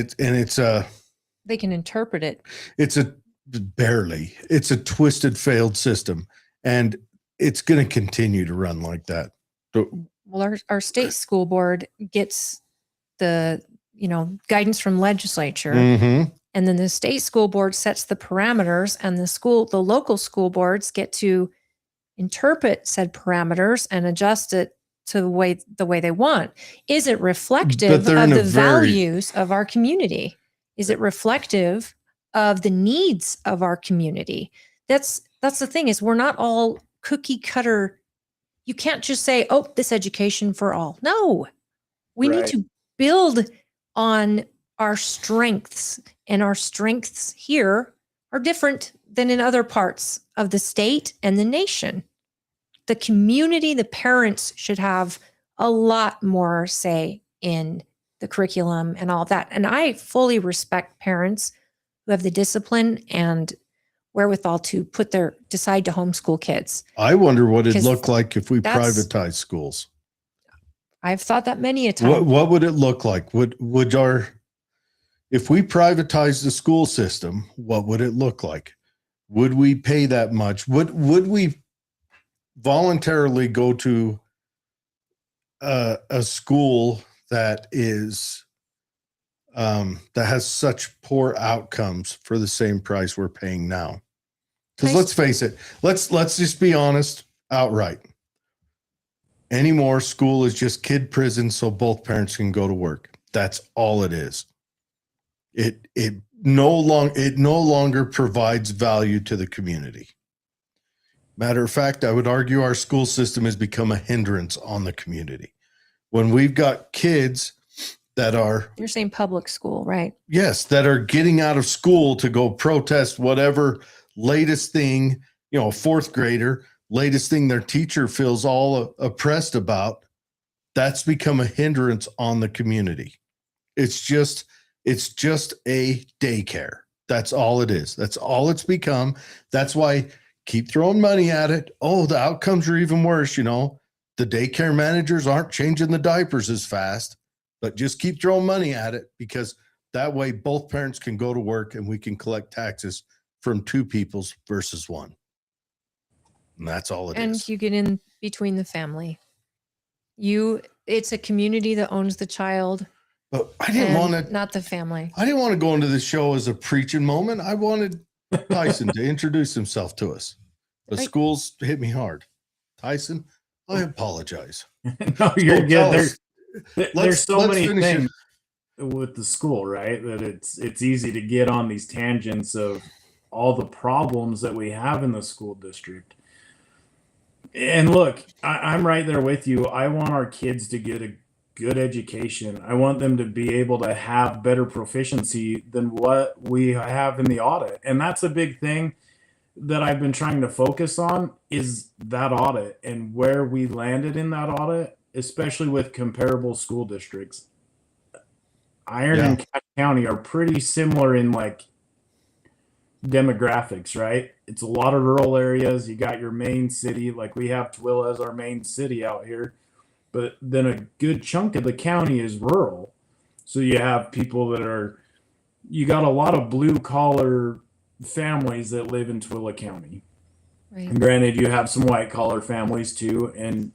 they can interpret it. It's a twisted, failed system, and it's going to continue to run like that. Well, our state school board gets the, guidance from legislature, Mm-hmm. and then the state school board sets the parameters, and the local school boards get to interpret said parameters and adjust it to the way they want. Is it reflective of the values of our community? Is it reflective of the needs of our community? That's the thing, is we're not all cookie cutter. You can't just say, oh, this education for all. No, we need to build on our strengths, and our strengths here are different than in other parts of the state and the nation. The community, the parents should have a lot more say in the curriculum and all that. And I fully respect parents who have the discipline and wherewithal to decide to homeschool kids. I wonder what it'd look like if we privatize schools. I've thought that many a time. What would it look like? If we privatize the school system, what would it look like? Would we pay that much? Would we voluntarily go to a school that is that has such poor outcomes for the same price we're paying now? Because let's face it, let's just be honest outright. Anymore, school is just kid prison so both parents can go to work. That's all it is. It no longer provides value to the community. Matter of fact, I would argue our school system has become a hindrance on the community. When we've got kids that are... You're saying public school, right? Yes, that are getting out of school to go protest whatever latest thing, fourth grader, latest thing their teacher feels all oppressed about. That's become a hindrance on the community. It's just a daycare. That's all it is. That's all it's become. That's why keep throwing money at it. Oh, the outcomes are even worse. The daycare managers aren't changing the diapers as fast, but just keep throwing money at it, because that way both parents can go to work and we can collect taxes from two peoples versus one. And that's all it is. And you get in between the family. It's a community that owns the child. But I didn't want to, not the family. I didn't want to go into the show as a preaching moment. I wanted Tyson to introduce himself to us. The schools hit me hard. Tyson, I apologize. No, you're good. There's so many things with the school, right? That it's easy to get on these tangents of all the problems that we have in the school district. And look, I'm right there with you. I want our kids to get a good education. I want them to be able to have better proficiency than what we have in the audit. And that's a big thing that I've been trying to focus on, is that audit and where we landed in that audit, especially with comparable school districts. Iron and Cache County are pretty similar in demographics, right? It's a lot of rural areas. You got your main city, like we have Tooele as our main city out here, but then a good chunk of the county is rural. So you have people you got a lot of blue collar families that live in Tooele County. Right. And granted, you have some white collar families too, and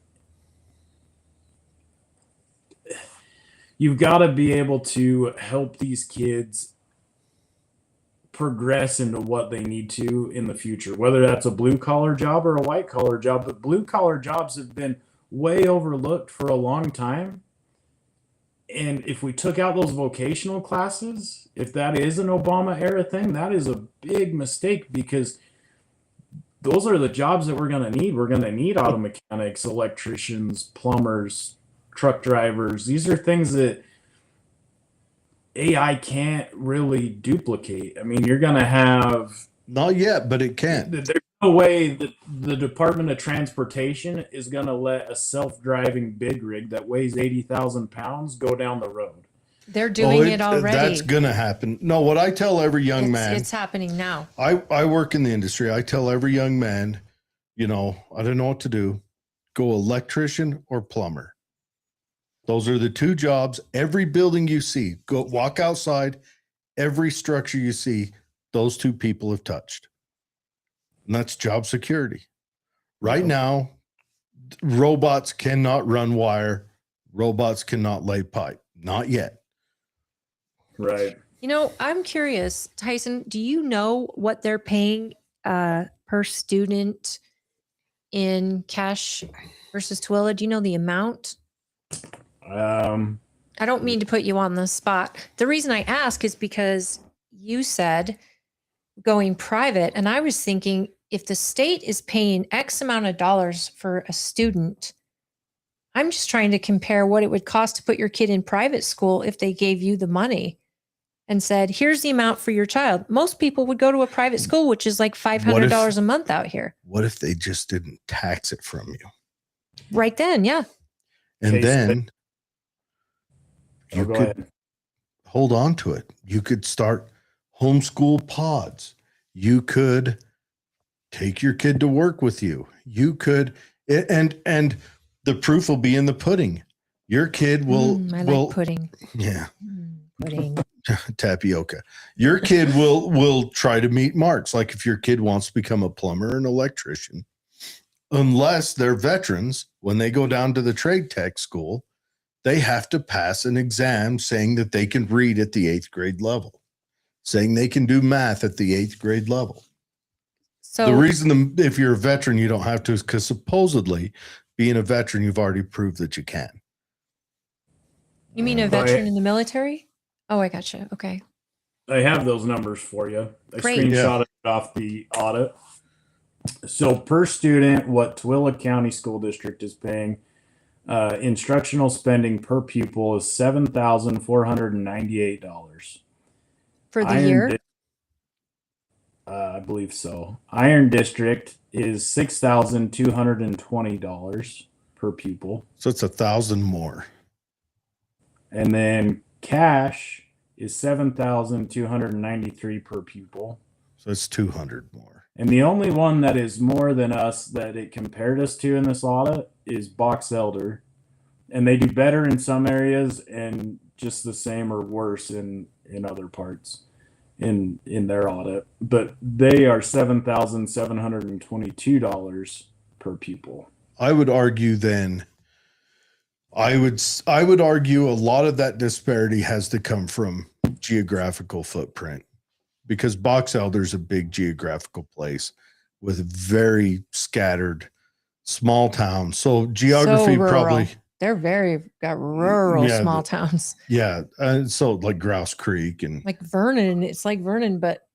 you've got to be able to help these kids progress into what they need to in the future, whether that's a blue collar job or a white collar job. But blue collar jobs have been way overlooked for a long time. And if we took out those vocational classes, if that is an Obama era thing, that is a big mistake, because those are the jobs that we're going to need. We're going to need auto mechanics, electricians, plumbers, truck drivers. These are things that AI can't really duplicate. I mean, you're going to have... Not yet, but it can. There's no way that the Department of Transportation is going to let a self-driving big rig that weighs 80,000 pounds go down the road. They're doing it already. That's going to happen. No, what I tell every young man... It's happening now. I work in the industry. I tell every young man, I don't know what to do. Go electrician or plumber. Those are the two jobs. Every building you see, go walk outside. Every structure you see, those two people have touched. And that's job security. Right now, robots cannot run wire. Robots cannot lay pipe. Not yet. Right. I'm curious, Tyson, do you know what they're paying per student in cash versus Tooele? Do you know the amount? I don't mean to put you on the spot. The reason I ask is because you said going private, and I was thinking, if the state is paying X amount of dollars for a student, I'm just trying to compare what it would cost to put your kid in private school if they gave you the money and said, here's the amount for your child. Most people would go to a private school, which is like $500 a month out here. What if they just didn't tax it from you? Right then, yeah. And then you go could ahead. hold on to it. You could start homeschool pods. You could take your kid to work with you. You could, and the proof will be in the pudding. Your kid will. I like pudding. Yeah. Pudding. Tapioca. Your kid will try to meet marks. Like if your kid wants to become a plumber or an electrician, unless they're veterans, when they go down to the trade tech school, they have to pass an exam saying that they can read at the 8th grade level, saying they can do math at the 8th grade level. So the reason if you're a veteran, you don't have to is because supposedly being a veteran, you've already proved that you can. You mean a veteran in the military? Oh, I gotcha. Okay. I have those numbers for you. I Great. screenshotted it off the audit. So per student, what Tooele County School District is paying, instructional spending per pupil is $7,498 For the year? I believe so. Iron District is $6,220 per pupil, So it's 1,000 more. and then cash is $7,293 per pupil. So it's 200 more. And the only one that is more than us that it compared us to in this audit is Box Elder. And they do better in some areas and just the same or worse in other parts in their audit. But they are $7,722 per pupil. I would argue then, I would argue a lot of that disparity has to come from geographical footprint, because Box Elder is a big geographical place with very scattered small towns. So geography probably They're got rural Yeah, small towns. yeah. So like Grouse Creek and Like Vernon, it's like Vernon, but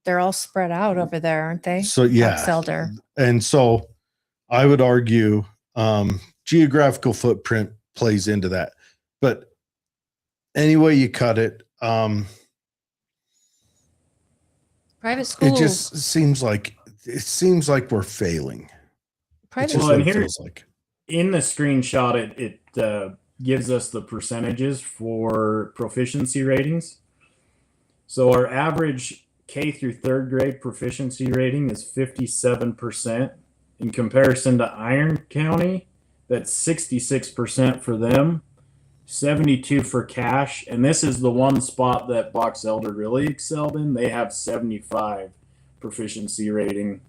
they're all spread out over there, aren't they? so yeah. Box Elder. And so I would argue geographical footprint plays into that. But anyway you cut it, Private school. it just seems like we're failing. Private It's just Well, what and it here- feels like. In the screenshot, it gives us the percentages for proficiency ratings. So our average K through 3rd grade proficiency rating is 57%. In comparison to Iron County, that's 66% for them, 72 for cash. And this is the one spot that Box Elder really excelled in. They have 75 proficiency rating.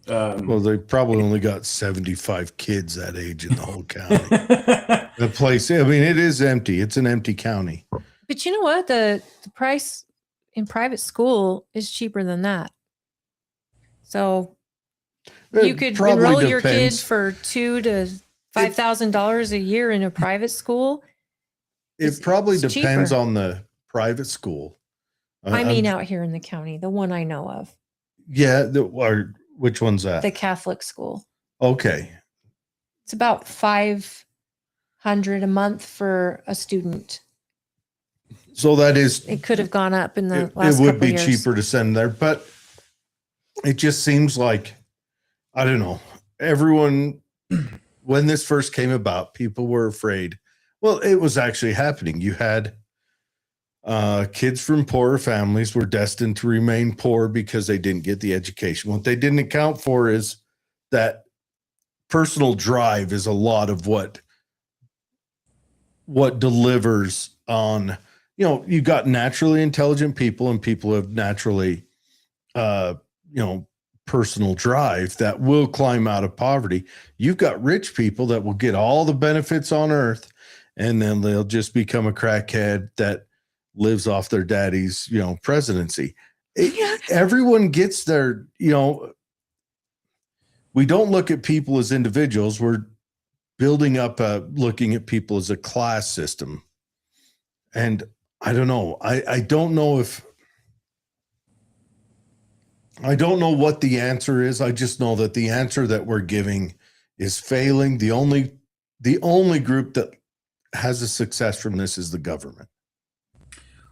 Well, they probably only got 75 kids that age in the whole county. The place, I mean, it is empty. It's an empty county. But you know what? The price in private school is cheaper than that. So It you could probably enroll your kid depends. for $2,000 to $5,000 a year in a private school. It probably it's depends cheaper. on the private school. I mean, I'm- out here in the county, the one I know of, yeah. Or which one's that? the Catholic school. Okay. It's about $500 a month for a student. So that is, It could have gone up in the it last would couple be years. cheaper to send there, but it just seems like, I don't know, everyone, when this first came about, people were afraid. Well, it was actually happening. You had kids from poorer families were destined to remain poor because they didn't get the education. What they didn't account for is that personal drive is a lot of what delivers on, you got naturally intelligent people and people have naturally, personal drive that will climb out of poverty. You've got rich people that will get all the benefits on earth and then they'll just become a crackhead that lives off their daddy's, presidency. Everyone gets their, we don't look at people as individuals. We're building up looking at people as a class system. And I don't know. I don't know what the answer is. I just know that the answer that we're giving is failing. The only group that has a success from this is the government.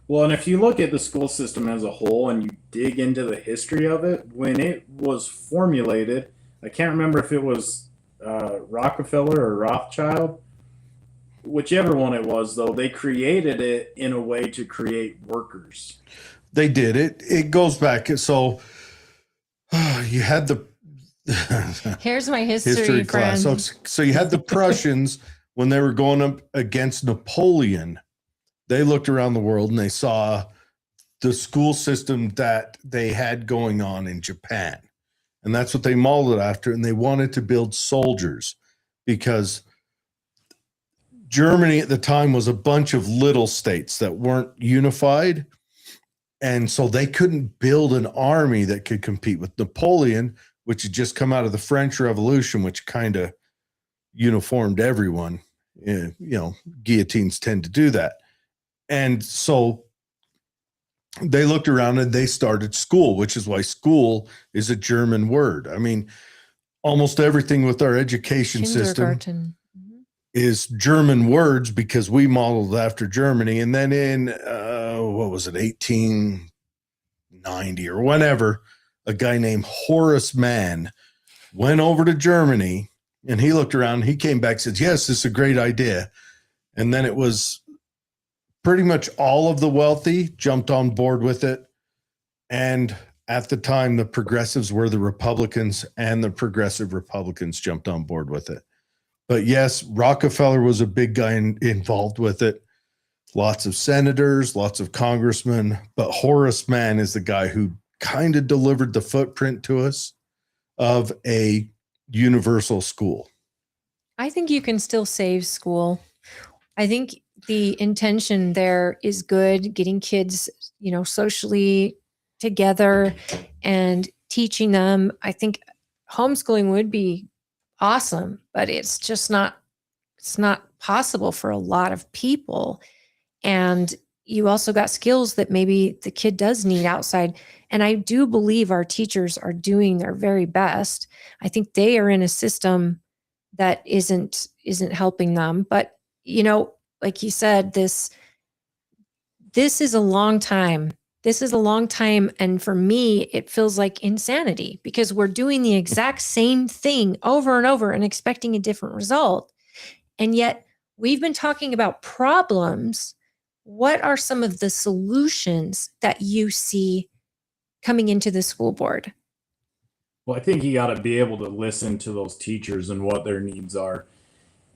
Well, and if you look at the school system as a whole and you dig into the history of it, when it was formulated, I can't remember if it was Rockefeller or Rothschild, whichever one it was, though, they created it in a way to create workers. They did it. It goes back. So you had the Here's my history class. friend. So you had the Prussians when they were going up against Napoleon. They looked around the world and they saw the school system that they had going on in Japan. And that's what they modeled after. And they wanted to build soldiers because Germany at the time was a bunch of little states that weren't unified. And so they couldn't build an army that could compete with Napoleon, which had just come out of the French Revolution, which kind of uniformed everyone. Guillotines tend to do that. And so they looked around and they started school, which is why school is a German word. I mean, almost everything with our education system is German words because we modeled after Germany. And then in, 1890 or whenever, a guy named Horace Mann went over to Germany and he looked around, he came back and said, yes, this is a great idea. And then it was pretty much all of the wealthy jumped on board with it. And at the time, the progressives were the Republicans and the progressive Republicans jumped on board with it. But yes, Rockefeller was a big guy involved with it. Lots of senators, lots of congressmen, but Horace Mann is the guy who kind of delivered the footprint to us of a universal school. I think you can still save school. I think the intention there is good, getting kids, socially together and teaching them. I think homeschooling would be awesome, but it's not possible for a lot of people. And you also got skills that maybe the kid does need outside. And I do believe our teachers are doing their very best. I think they are in a system that isn't helping them. But, like you said, this is a long time. This is a long time. And for me, it feels like insanity because we're doing the exact same thing over and over and expecting a different result. And yet we've been talking about problems. What are some of the solutions that you see coming into the school board? Well, I think you got to be able to listen to those teachers and what their needs are.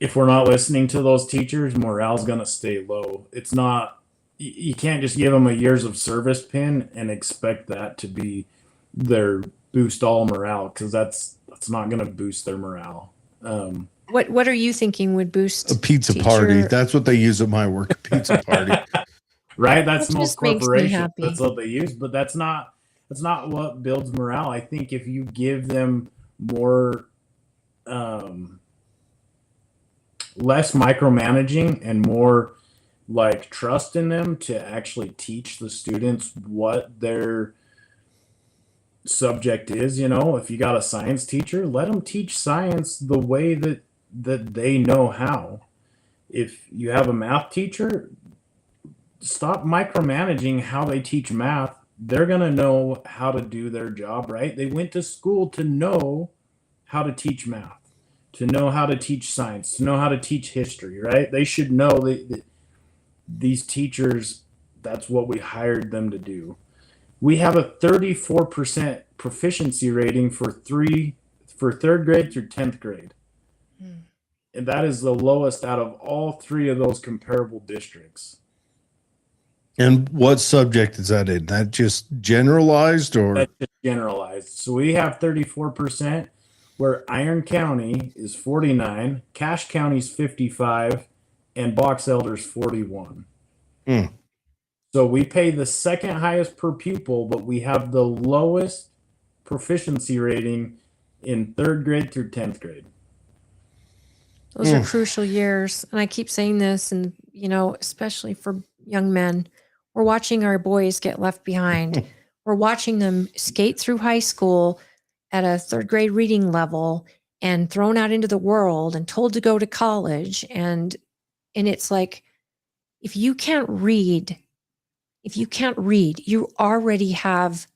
If we're not listening to those teachers, morale's going to stay low. It's not, you can't just give them a years of service pin and expect that to be their boost all morale, because that's not going to boost their morale. What are you thinking would boost a pizza party? That's what they use at my work, a pizza party. right? That's That most just makes me corporations. happy. That's what they use, but that's not what builds morale. I think if you give them more, less micromanaging and more like trust in them to actually teach the students what their subject is. If you got a science teacher, let them teach science the way that they know how. If you have a math teacher, stop micromanaging how they teach math. They're going to know how to do their job, right? They went to school to know how to teach math, to know how to teach science, to know how to teach history, right? They should know that these teachers, that's what we hired them to do. We have a 34% proficiency rating for third grade through 10th grade. And that is the lowest out of all three of those comparable districts. And what subject is that in? That just generalized or? That's just generalized. So we have 34%, where Iron County is 49, Cache County's 55, and Box Elder's 41. So we pay the second highest per pupil, but we have the lowest proficiency rating in third grade through 10th grade. Those are crucial years. And I keep saying this, and, especially for young men, we're watching our boys get left behind. We're watching them skate through high school at a third grade reading level and thrown out into the world and told to go to college. And it's like, if you can't read, you already have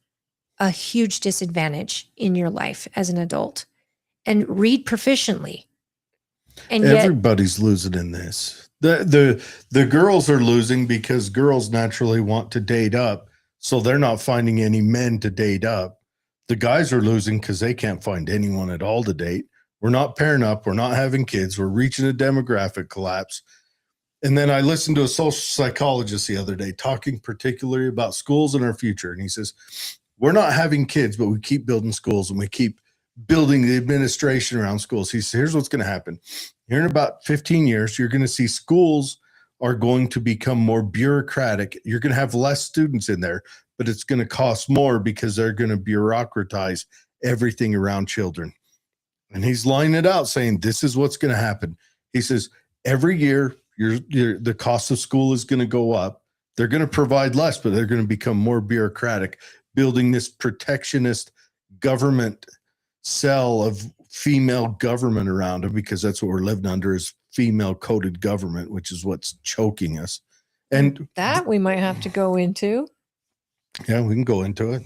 a huge disadvantage in your life as an adult. And read proficiently. And everybody's losing in this. The girls are losing because girls naturally want to date up, so they're not finding any men to date up. The guys are losing because they can't find anyone at all to date. We're not pairing up. We're not having kids. We're reaching a demographic collapse. And then I listened to a social psychologist the other day talking particularly about schools and our future. And he says, we're not having kids, but we keep building schools and we keep building the administration around schools. He says, here's what's going to happen. Here in about 15 years, you're going to see schools are going to become more bureaucratic. You're going to have less students in there, but it's going to cost more because they're going to bureaucratize everything around children. And he's laying it out saying, this is what's going to happen. He says, every year, the cost of school is going to go up. They're going to provide less, but they're going to become more bureaucratic, building this protectionist government cell of female government around them, because that's what we're living under, is female coded government, which is what's choking us. And that we might have to go into. Yeah, we can go into it.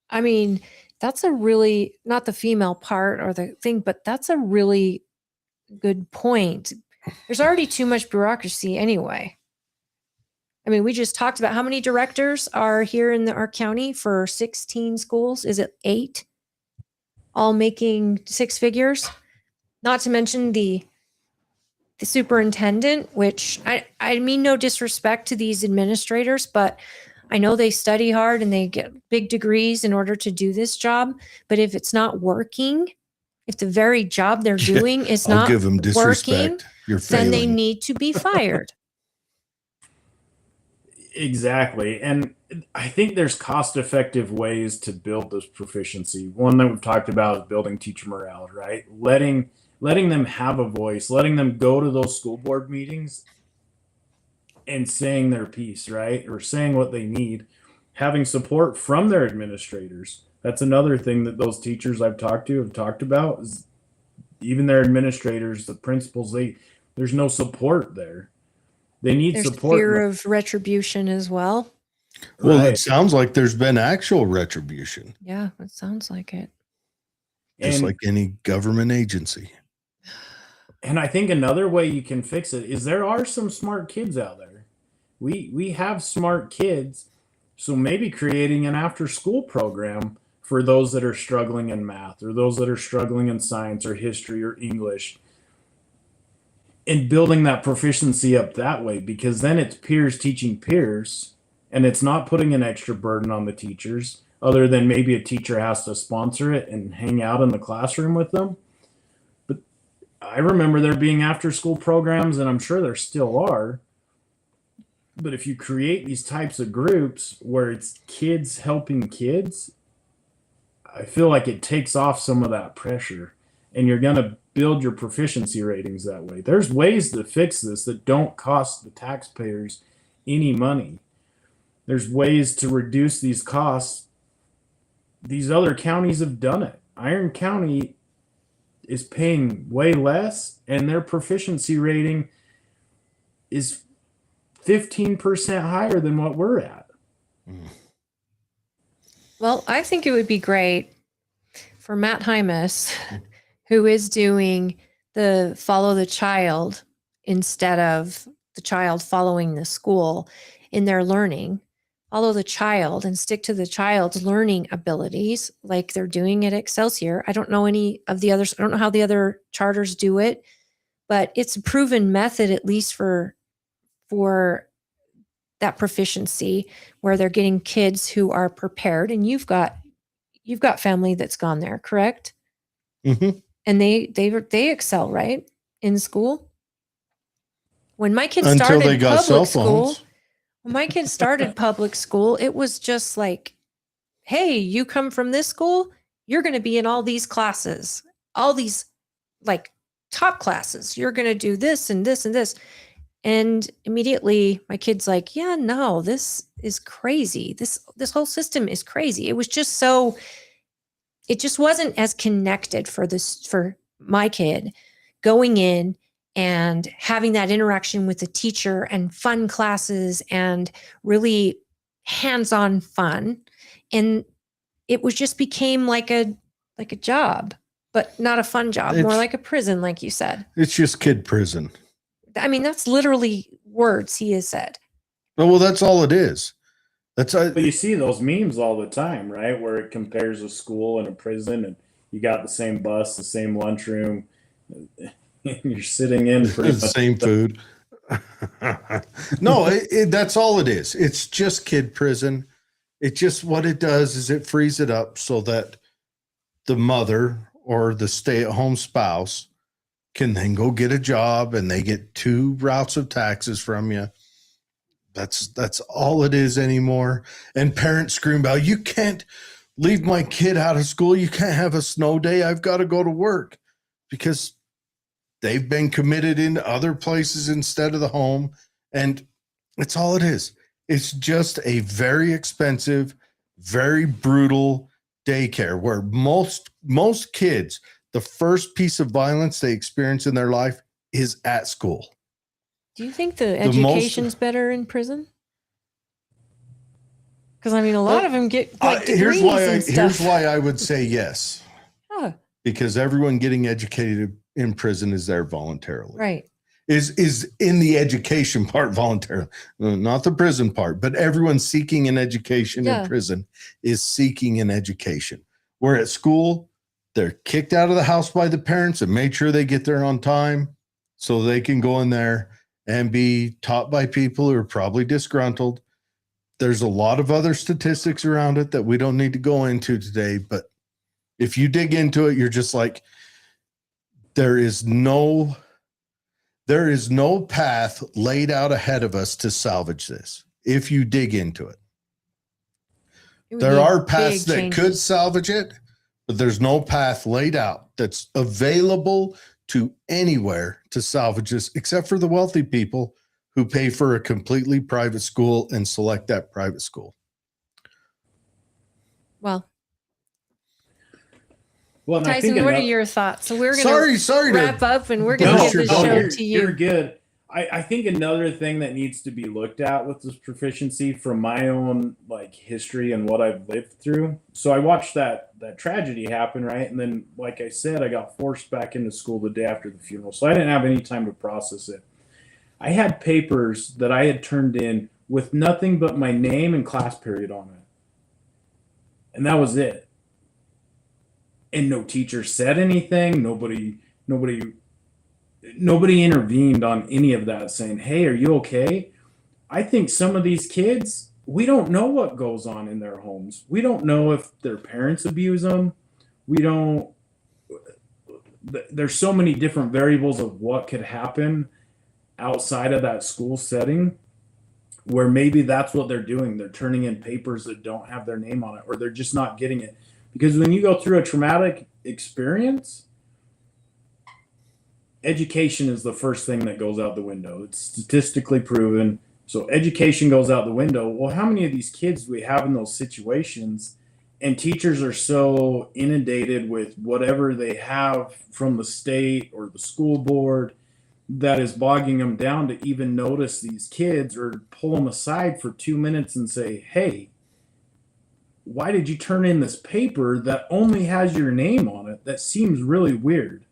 I mean, that's a really, not the female part or the thing, but that's a really good point. There's already too much bureaucracy anyway. I mean, we just talked about how many directors are here in our county for 16 schools. Is it 8? All making 6 figures? Not to mention the superintendent, which I mean, no disrespect to these administrators, but I know they study hard and they get big degrees in order to do this job. But if it's not working, if the very job they're doing is not give them disrespect. working, You're then they failing. need to be fired. Exactly. And I think there's cost-effective ways to build this proficiency. One that we've talked about is building teacher morale, right? Letting them have a voice, letting them go to those school board meetings and saying their piece, right? Or saying what they need, having support from their administrators. That's another thing that those teachers I've talked to have talked about, is even their administrators, the principals, there's no support there. They need There's support. fear of retribution as well. Well, Right. it sounds like there's been actual retribution, Yeah, it sounds like it. just And- like any government agency. And I think another way you can fix it is there are some smart kids out there. We have smart kids, so maybe creating an after-school program for those that are struggling in math, or those that are struggling in science or history or English, and building that proficiency up that way, because then it's peers teaching peers, and it's not putting an extra burden on the teachers, other than maybe a teacher has to sponsor it and hang out in the classroom with them. But I remember there being after school programs, and I'm sure there still are, But if you create these types of groups where it's kids helping kids, I feel like it takes off some of that pressure, and you're going to build your proficiency ratings that way. There's ways to fix this that don't cost the taxpayers any money. There's ways to reduce these costs. These other counties have done it. Iron County is paying way less, and their proficiency rating is 15% higher than what we're at. Well, I think it would be great for Matt Hymas, who is doing the follow the child instead of the child following the school in their learning. Follow the child and stick to the child's learning abilities like they're doing at Excelsior. I don't know any of the others. I don't know how the other charters do it, but it's a proven method, at least for that proficiency, where they're getting kids who are prepared. And you've got family that's gone there, correct? Mm-hmm. And they excel, right, in school. When my kids Until started they got cell public school, phones. when my kids started public school, it was just like, hey, you come from this school, you're going to be in all these classes, all these like top classes. You're going to do this and this and this. And immediately my kid's like, yeah, no, this is crazy. This whole system is crazy. It was just so, it just wasn't as connected for my kid going in and having that interaction with the teacher and fun classes and really hands-on fun. And it was just became like a job, but not a fun job, more like a prison, like you said. It's just kid prison. I mean, that's literally words he has said. Well, that's all it is. But you see those memes all the time, right? Where it compares a school and a prison, and you got the same bus, the same lunchroom. You're sitting in for the same food. No, that's all it is. It's just kid prison. It just, what it does is it frees it up so that the mother or the stay-at-home spouse can then go get a job and they get 2 routes of taxes from you. That's all it is anymore. And parents scream about, you can't leave my kid out of school. You can't have a snow day. I've got to go to work, because they've been committed into other places instead of the home. And it's all it is. It's just a very expensive, very brutal daycare where most kids, the first piece of violence they experience in their life is at school. Do you think the education's better in prison? Because I mean, a lot of them get like degrees and stuff. Here's why I would say yes. Oh. Because everyone getting educated in prison is there voluntarily. Right. Is in the education part voluntarily, not the prison part, but everyone seeking an education in prison is seeking an education. Where at school, they're kicked out of the house by the parents and made sure they get there on time so they can go in there and be taught by people who are probably disgruntled. There's a lot of other statistics around it that we don't need to go into today, but if you dig into it, you're just like, there is no path laid out ahead of us to salvage this. If you dig into it, there are paths that could salvage it, but there's no path laid out that's available to anywhere to salvage this, except for the wealthy people who pay for a completely private school and select that private school. Well, Well, Tyson, what are your thoughts? So we're going to wrap up and we're going to give the show to you. You're good. I think another thing that needs to be looked at with this proficiency from my own like history and what I've lived through. So I watched that tragedy happen, right? And then, like I said, I got forced back into school the day after the funeral. So I didn't have any time to process it. I had papers that I had turned in with nothing but my name and class period on it. And that was it. And no teacher said anything. Nobody intervened on any of that, saying, hey, are you okay? I think some of these kids, we don't know what goes on in their homes. We don't know if their parents abuse them. There's so many different variables of what could happen outside of that school setting. where maybe that's what they're doing. They're turning in papers that don't have their name on it, or they're just not getting it. Because when you go through a traumatic experience, education is the first thing that goes out the window. It's statistically proven. So education goes out the window. Well, how many of these kids do we have in those situations? And teachers are so inundated with whatever they have from the state or the school board that is bogging them down to even notice these kids or pull them aside for 2 minutes and say, hey, why did you turn in this paper that only has your name on it? That seems really weird.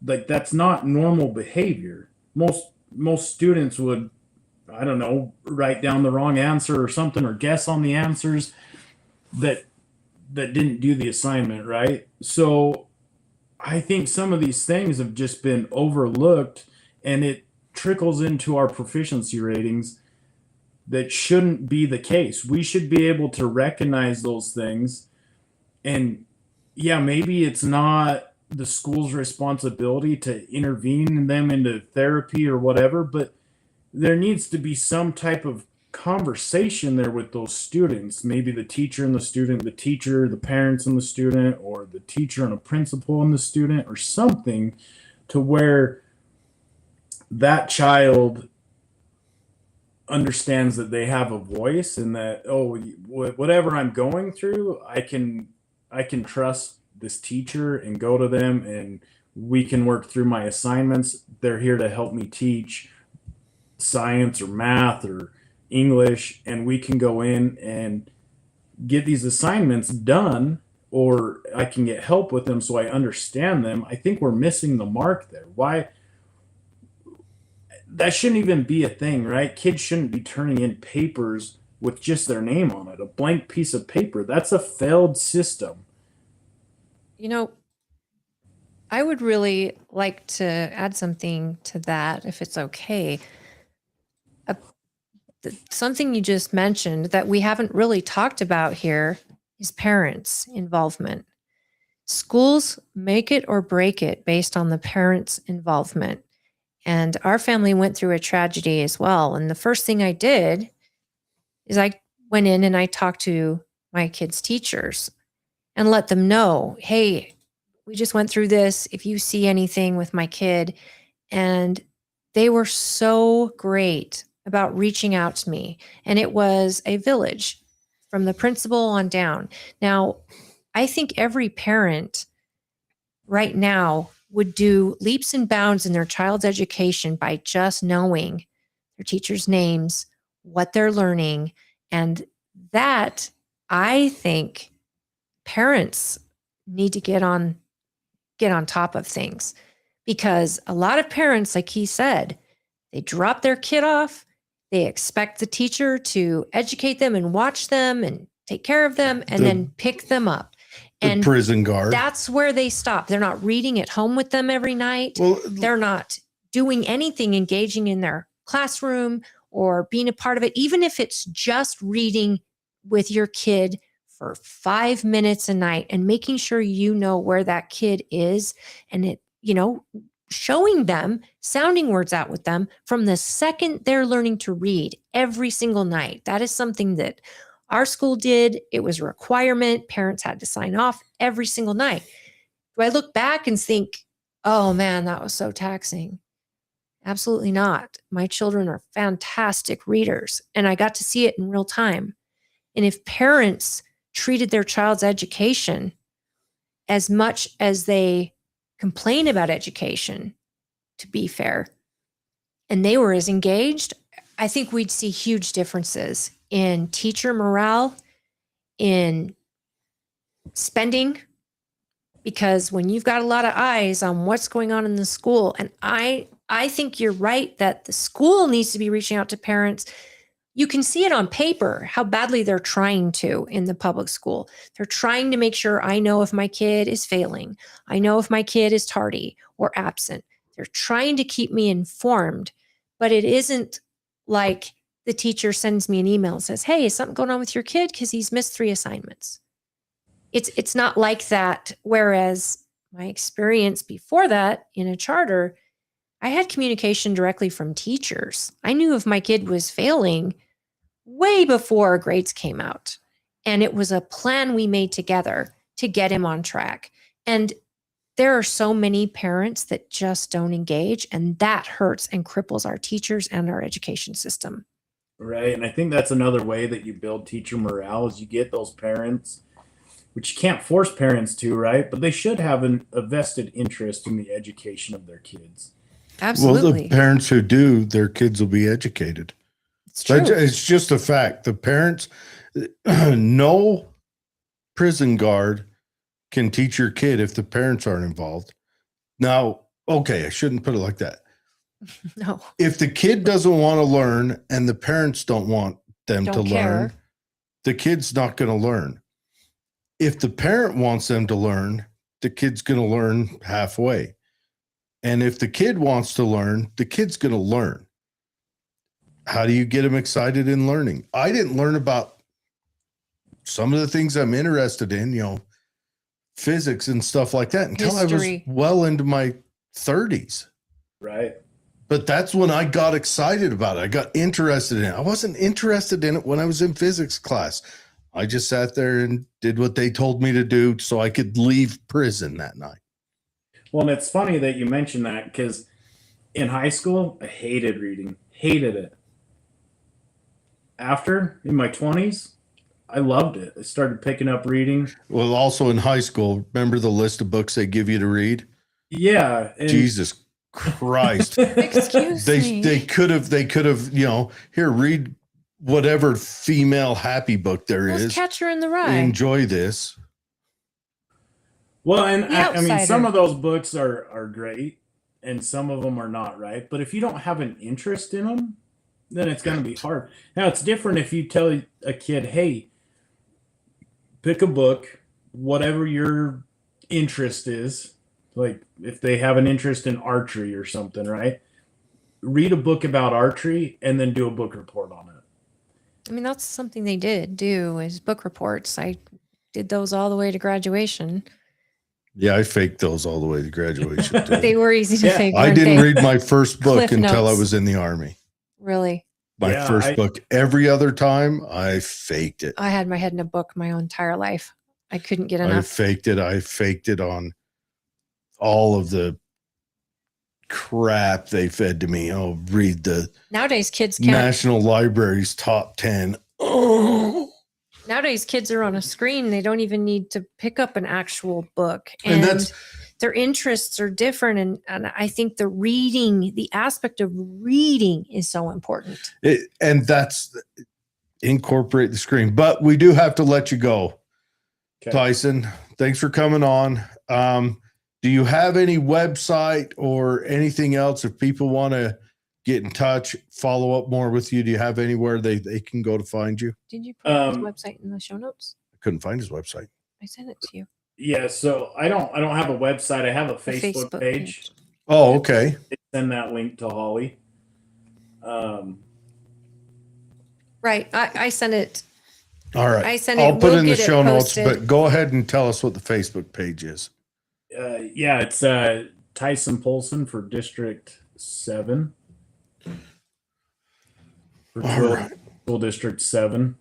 Like, that's not normal behavior. Most students would, I don't know, write down the wrong answer or something, or guess on the answers that didn't do the assignment, right? So I think some of these things have just been overlooked, and it trickles into our proficiency ratings. That shouldn't be the case. We should be able to recognize those things. And yeah, maybe it's not the school's responsibility to intervene in them into therapy or whatever, but there needs to be some type of conversation there with those students. Maybe the teacher and the student, the teacher, the parents and the student, or the teacher and a principal and the student, or something to where that child understands that they have a voice, and that, oh, whatever I'm going through, I can trust this teacher and go to them, and we can work through my assignments. They're here to help me teach science or math or English, and we can go in and get these assignments done, or I can get help with them so I understand them. I think we're missing the mark there. Why? That shouldn't even be a thing, right? Kids shouldn't be turning in papers with just their name on it, a blank piece of paper. That's a failed system. You know, I would really like to add something to that, if it's okay. Something you just mentioned that we haven't really talked about here is parents' involvement. Schools make it or break it based on the parents' involvement. And our family went through a tragedy as well. And the first thing I did is I went in and I talked to my kids' teachers and let them know, hey, we just went through this. If you see anything with my kid. And they were so great about reaching out to me. And it was a village from the principal on down. Now, I think every parent right now would do leaps and bounds in their child's education by just knowing their teachers' names, what they're learning. And that, I think parents need to get on top of things, because a lot of parents, like he said, they drop their kid off. They expect the teacher to educate them and watch them and take care of them and then pick them up. And the prison guard. That's where they stop. They're not reading at home with them every night. Well, they're not doing anything engaging in their classroom or being a part of it, even if it's just reading with your kid for 5 minutes a night and making sure you know where that kid is, and it, showing them, sounding words out with them from the second they're learning to read every single night. That is something that our school did. It was a requirement. Parents had to sign off every single night. Do I look back and think, oh man, that was so taxing? Absolutely not. My children are fantastic readers, and I got to see it in real time. And if parents treated their child's education as much as they complain about education, to be fair, and they were as engaged, I think we'd see huge differences in teacher morale, in spending, because when you've got a lot of eyes on what's going on in the school, and I think you're right that the school needs to be reaching out to parents. You can see it on paper, how badly they're trying to in the public school. They're trying to make sure I know if my kid is failing. I know if my kid is tardy or absent. They're trying to keep me informed, but it isn't like the teacher sends me an email and says, hey, is something going on with your kid? Because he's missed 3 assignments. It's not like that. Whereas my experience before that in a charter, I had communication directly from teachers. I knew if my kid was failing way before grades came out. And it was a plan we made together to get him on track. And there are so many parents that just don't engage, and that hurts and cripples our teachers and our education system. Right. And I think that's another way that you build teacher morale is you get those parents, which you can't force parents to, right? But they should have a vested interest in the education of their kids. Absolutely. Well, the parents who do, their kids will be educated. It's true. It's just a fact. The parents, no prison guard can teach your kid if the parents aren't involved. Now, okay, I shouldn't put it like that. No. If the kid doesn't want to learn and the parents don't want them Don't to care. learn, the kid's not going to learn. If the parent wants them to learn, the kid's going to learn halfway. And if the kid wants to learn, the kid's going to learn. How do you get them excited in learning? I didn't learn about some of the things I'm interested in, physics and stuff like that until History. I was well into my 30s. Right. But that's when I got excited about it. I got interested in it. I wasn't interested in it when I was in physics class. I just sat there and did what they told me to do so I could leave prison that night. Well, and it's funny that you mentioned that because in high school, I hated reading, hated it. After, in my 20s, I loved it. I started picking up reading. Well, also in high school, remember the list of books they give you to read? Yeah. And Jesus Christ. Excuse me. They could have, here, read whatever female happy book there Let's is. Catcher in the Rye. Enjoy this. Well, and The I mean, some Outsider. of those books are great and some of them are not, right? But if you don't have an interest in them, then it's going to be hard. Now, it's different if you tell a kid, hey, pick a book, whatever your interest is. Like if they have an interest in archery or something, right? Read a book about archery and then do a book report on it. I mean, that's something they did do is book reports. I did those all the way to graduation. Yeah, I faked those all the way to graduation. too. They were easy to Yeah, fake. I weren't didn't they? read my first book Cliff until I notes. was in the Army. Really. My Yeah, first book. Every other time, I faked it. I had my head in a book my entire life. I couldn't get I enough. faked it. I faked it on all of the crap they fed to me. Oh, read the Nowadays, kids can't. National Library's top 10. Oh. Nowadays, kids are on a screen. They don't even need to pick up an actual book. And And that's- their interests are different. And I think the aspect of reading is so important. And that's incorporate the screen. But we do have to let you go. Okay. Tyson, thanks for coming on. Do you have any website or anything else if people want to get in touch, follow up more with you? Do you have anywhere they can go to find you? Did you put his Um, website in the show notes? I couldn't find his website. I sent it to you. Yeah, so I don't have a website. I have a The Facebook page. Oh, okay. Send that link to Holly. Right. I sent it. All right. I sent I'll it. put We'll it in the get it show notes, posted. but go ahead and tell us what the Facebook page is. Yeah, it's Tyson Poulson for District 7. For All Tooele right. School District 7.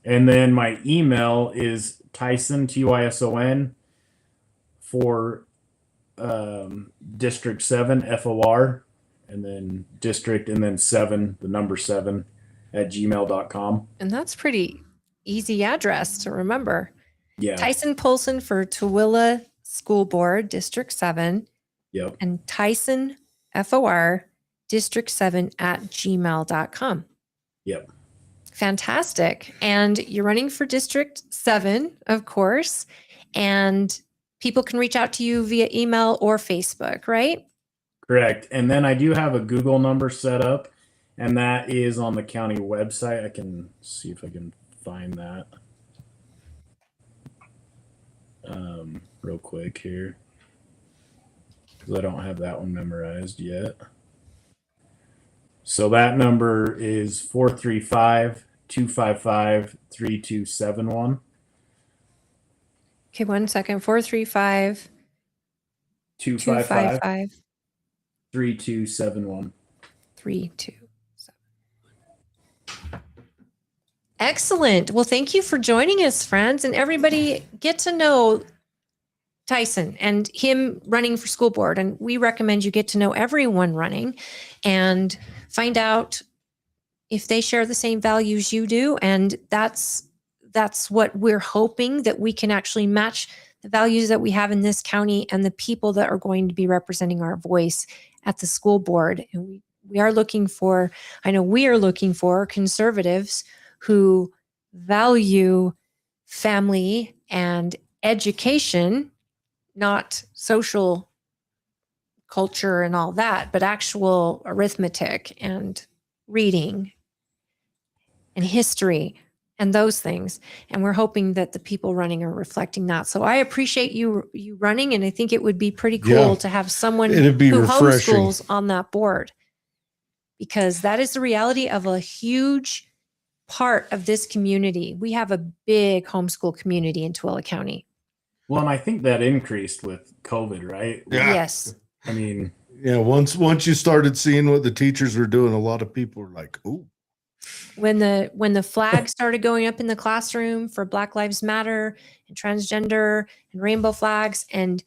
And then my email is Tyson, Tyson, for District 7, FOR, and then District, and then 7, the number 7, at gmail.com. And that's pretty easy address to remember. Yeah. Tyson Poulson for Tooele School Board, District 7, Yep. and Tyson FOR, District 7 at gmail.com. Yep. Fantastic. And you're running for District 7, of course. And people can reach out to you via email or Facebook, right? Correct. And then I do have a Google number set up, and that is on the county website. I can see if I can find that real quick here, because I don't have that one memorized yet. So that number is 435-255-3271. Okay, 1 second. 435 255 255 3271. 327. Excellent. Well, thank you for joining us, friends, and everybody get to know Tyson and him running for school board. And we recommend you get to know everyone running and find out if they share the same values you do. And that's what we're hoping, that we can actually match the values that we have in this county and the people that are going to be representing our voice at the school board. And we are looking for, I know we are looking for conservatives who value family and education, not social culture and all that, but actual arithmetic and reading and history and those things. And we're hoping that the people running are reflecting that. So I appreciate you running, and I think it would be pretty cool Yeah. to have someone It'd be who refreshing. homeschools on that board, because that is the reality of a huge part of this community. We have a big homeschool community in Tooele County. Well, and I think that increased with COVID, right? Yeah. Yes. I mean, Yeah, once you started seeing what the teachers were doing, a lot of people were like, "Ooh, When the flag started going up in the classroom for Black Lives Matter and transgender and rainbow flags, and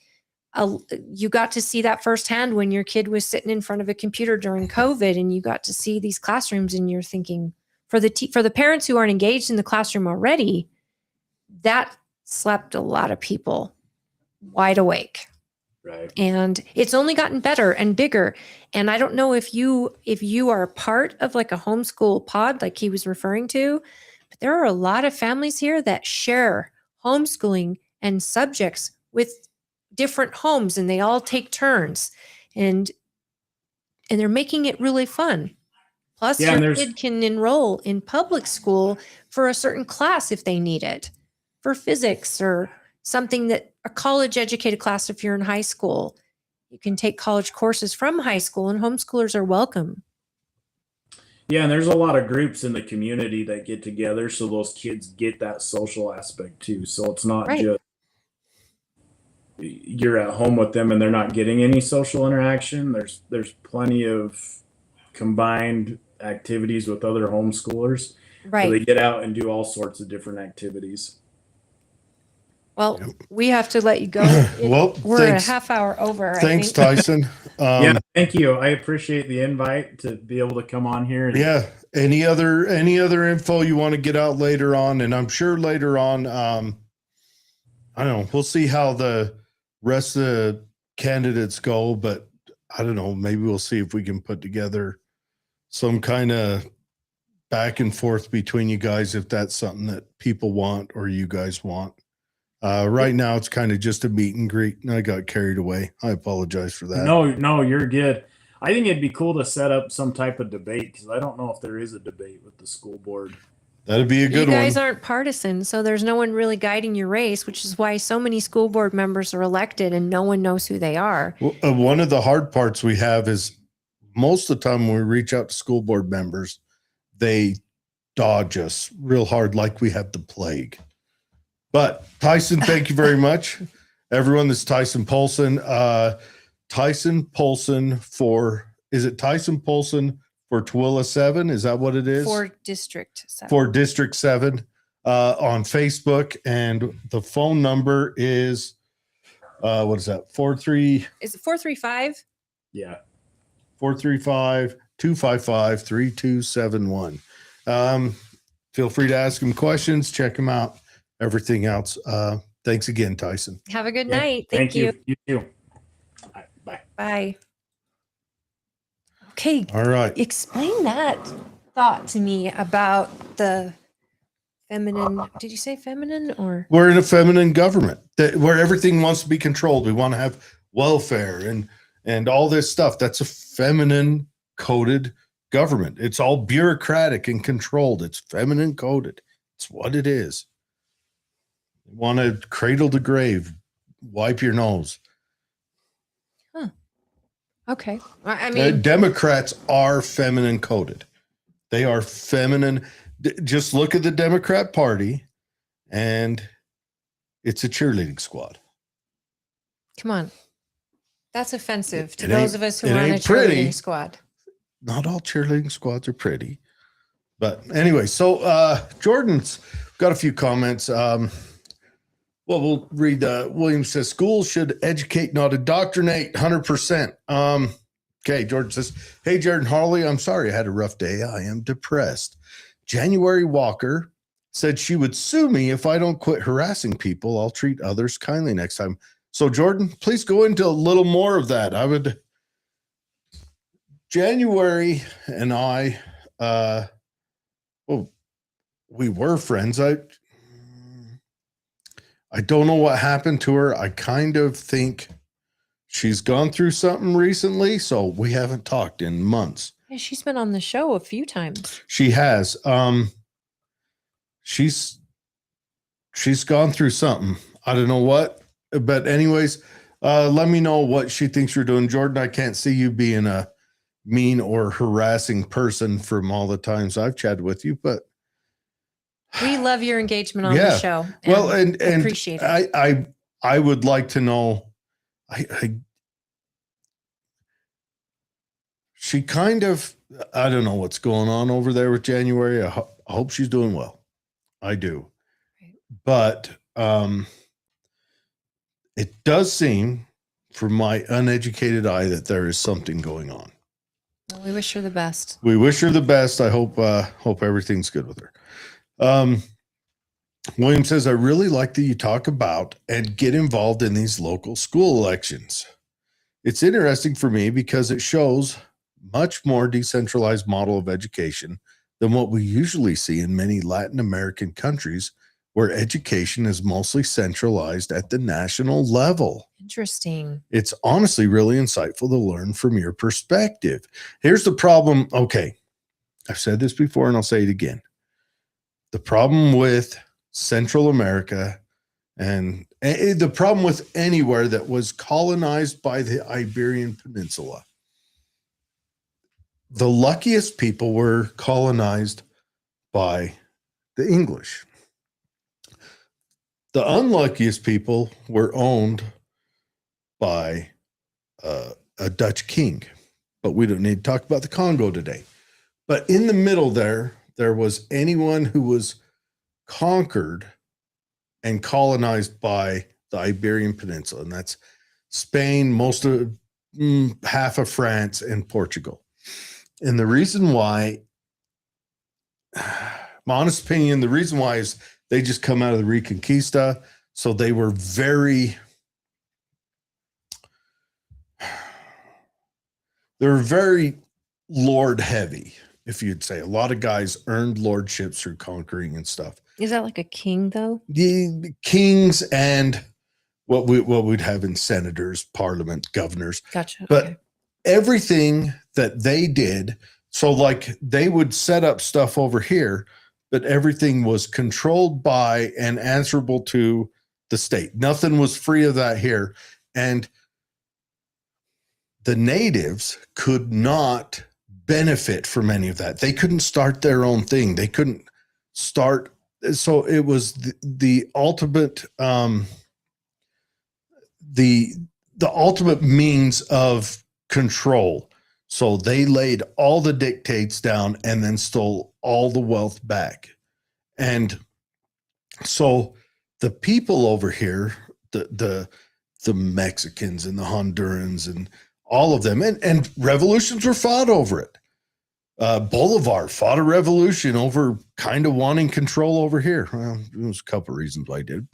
you got to see that firsthand when your kid was sitting in front of a computer during COVID, and you got to see these classrooms, and you're thinking, for the parents who aren't engaged in the classroom already, that slept a lot of people wide awake. right. And it's only gotten better and bigger. And I don't know if you are a part of like a homeschool pod like he was referring to, but there are a lot of families here that share homeschooling and subjects with different homes, and they all take turns, and they're making it really fun. Plus, Yeah, and your there's- kid can enroll in public school for a certain class if they need it, for physics or something, that a college educated class. If you're in high school, you can take college courses from high school, and homeschoolers are welcome. Yeah, and there's a lot of groups in the community that get together, so those kids get that social aspect too. So it's not Right. just you're at home with them and they're not getting any social interaction. There's plenty of combined activities with other homeschoolers. So they Right. get out and do all sorts of different activities. Well, we have to let you go. Well, We're thanks. a half hour over. Thanks, I think. Tyson." Yeah, thank you. I appreciate the invite to be able to come on here. And Yeah. Any other info you want to get out later on? And I'm sure later on, I don't know. We'll see how the rest of the candidates go, but I don't know. Maybe we'll see if we can put together some kind of back and forth between you guys, if that's something that people want or you guys want. Right now, it's kind of just a meet and greet, and I got carried away. I apologize for that. No, you're good. I think it'd be cool to set up some type of debate, because I don't know if there is a debate with the school board. That'd be a You good guys one. aren't partisan, so there's no one really guiding your race, which is why so many school board members are elected and no one knows who they are. Well, one of the hard parts we have is most of the time when we reach out to school board members, they dodge us real hard like we have the plague. But Tyson, thank you very much. Everyone, this is Tyson Poulson. Tyson Poulson is it Tyson Poulson for Tooele 7? Is that what it is? For District 7. For District 7 on Facebook. And the phone number is, what is that? Is it 435? Yeah. 435-255-3271. Feel free to ask him questions, check him out, everything else. Thanks again, Tyson. Have a good Yeah. night. Thank you. You too. Bye. Bye. Okay, All right. explain that thought to me about the feminine. Did you say feminine or? We're in a feminine government where everything wants to be controlled. We want to have welfare and all this stuff. That's a feminine coded government. It's all bureaucratic and controlled. It's feminine coded. It's what it is. You want to cradle to grave, wipe your nose. Okay. I mean, Democrats are feminine coded. They are feminine. Just look at the Democrat Party, and it's a cheerleading squad. come on. That's offensive to It those ain't- of us who it are on a ain't pretty. cheerleading squad. Not all cheerleading squads are pretty. But anyway, so Jordan's got a few comments. Well, we'll read. William says schools should educate, not indoctrinate. 100%. Okay, Jordan says, "Hey, Jared and Harley, I'm sorry I had a rough day. I am depressed." January Walker said she would sue me if I don't quit harassing people. I'll treat others kindly next time. So, Jordan, please go into a little more of that. January and I, we were friends. I don't know what happened to her. I kind of think she's gone through something recently, so we haven't talked in months. Yeah, she's been on the show a few times. She has. She's gone through something. I don't know what, but anyways, let me know what she thinks you're doing, Jordan. I can't see you being a mean or harassing person from all the times I've chatted with you, but We love your engagement on Yeah. the show. well, and appreciate it. I would like to know. She kind of, I don't know what's going on over there with January. I hope she's doing well. I do. Right. But it does seem from my uneducated eye that there is something going on. Well, we wish her the best. We wish her the best. I hope everything's good with her. William says, I really like that you talk about and get involved in these local school elections. It's interesting for me because it shows much more decentralized model of education than what we usually see in many Latin American countries where education is mostly centralized at the national level. Interesting. It's honestly really insightful to learn from your perspective. Here's the problem. Okay, I've said this before and I'll say it again. The problem with Central America and the problem with anywhere that was colonized by the Iberian Peninsula, the luckiest people were colonized by the English. The unluckiest people were owned by a Dutch king, but we don't need to talk about the Congo today. But in the middle there was anyone who was conquered and colonized by the Iberian Peninsula, and that's Spain, most of half of France, and Portugal. And the reason why, my honest opinion, the reason why is they just come out of the Reconquista, so they were very lord heavy, if you'd say. A lot of guys earned lordships through conquering and stuff. Is that like a king though? The kings and what we'd have in senators, parliament, governors. Gotcha. But okay. everything that they did, so like they would set up stuff over here, but everything was controlled by and answerable to the state. Nothing was free of that here. And the natives could not benefit from any of that. They couldn't start their own thing. They couldn't start. So it was the ultimate, the ultimate means of control. So they laid all the dictates down and then stole all the wealth back. And so the people over here, the Mexicans and the Hondurans and all of them, and revolutions were fought over it. Bolivar fought a revolution over kind of wanting control over here. Well, there's a couple of reasons why he did,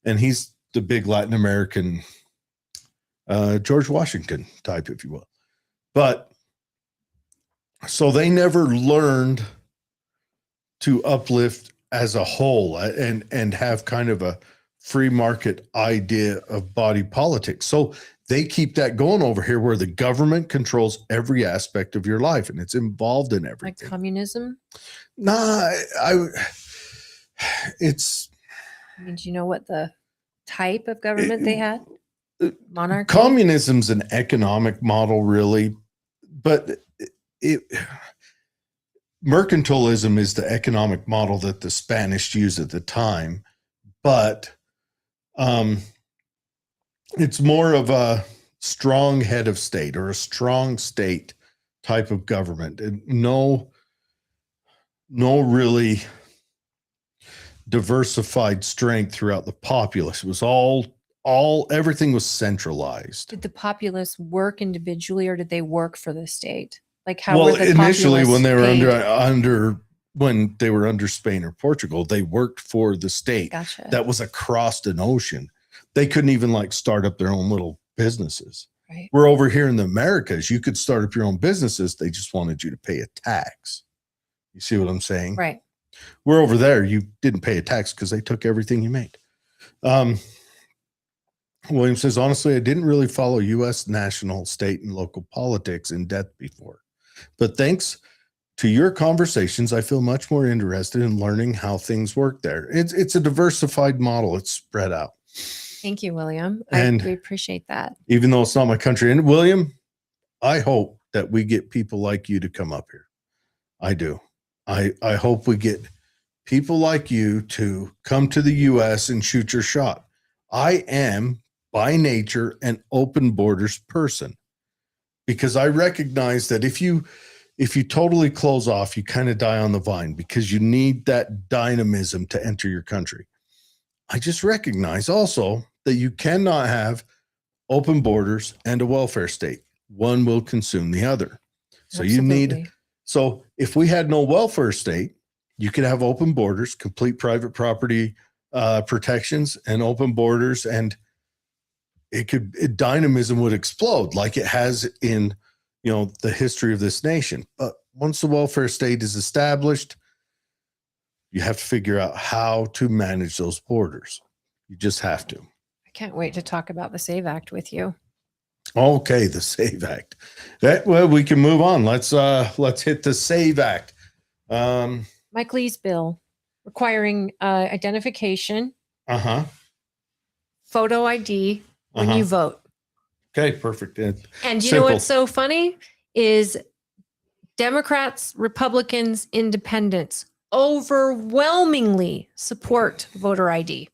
and he's the big Latin American George Washington type, if you will. But so they never learned to uplift as a whole and have kind of a free market idea of body politics. So they keep that going over here where the government controls every aspect of your life and it's involved in everything. Like communism? Nah, I mean, do you know what the type of government they had? Monarchy? Communism's an economic model, really, but mercantilism is the economic model that the Spanish used at the time, but it's more of strong head of state or a strong state type of government, and no really diversified strength throughout the populace. It was everything was centralized. Did the populace work individually or did they work for the state? Like how Well, were the initially when they were paid? when they were under Spain or Portugal, they worked for the state. Gotcha. That was across an ocean. They couldn't even like start up their own little businesses. Right. We're over here in the Americas. You could start up your own businesses. They just wanted you to pay a tax. You see what I'm saying? Right. We're over there. You didn't pay a tax because they took everything you made. William says, honestly, I didn't really follow U.S. national, state, and local politics in depth before. But thanks to your conversations, I feel much more interested in learning how things work there. It's a diversified model. It's spread out. Thank you, William. And we appreciate that. Even though it's not my country. And William, I hope that we get people like you to come up here. I do. I hope we get people like you to come to the U.S. and shoot your shot. I am by nature an open borders person because I recognize that if you totally close off, you kind of die on the vine because you need that dynamism to enter your country. I just recognize also that you cannot have open borders and a welfare state. One will consume the other. So Absolutely. So if we had no welfare state, you could have open borders, complete private property protections, and open borders, and dynamism would explode like it has in the history of this nation. But once the welfare state is established, you have to figure out how to manage those borders. You just have to. I can't wait to talk about the SAVE Act with you. Okay, the SAVE Act. Well, we can move on. Let's hit the SAVE Act. Mike Lee's bill requiring identification, photo ID when you vote. Okay, perfect. And you know what's so funny is Democrats, Republicans, Independents overwhelmingly support voter ID.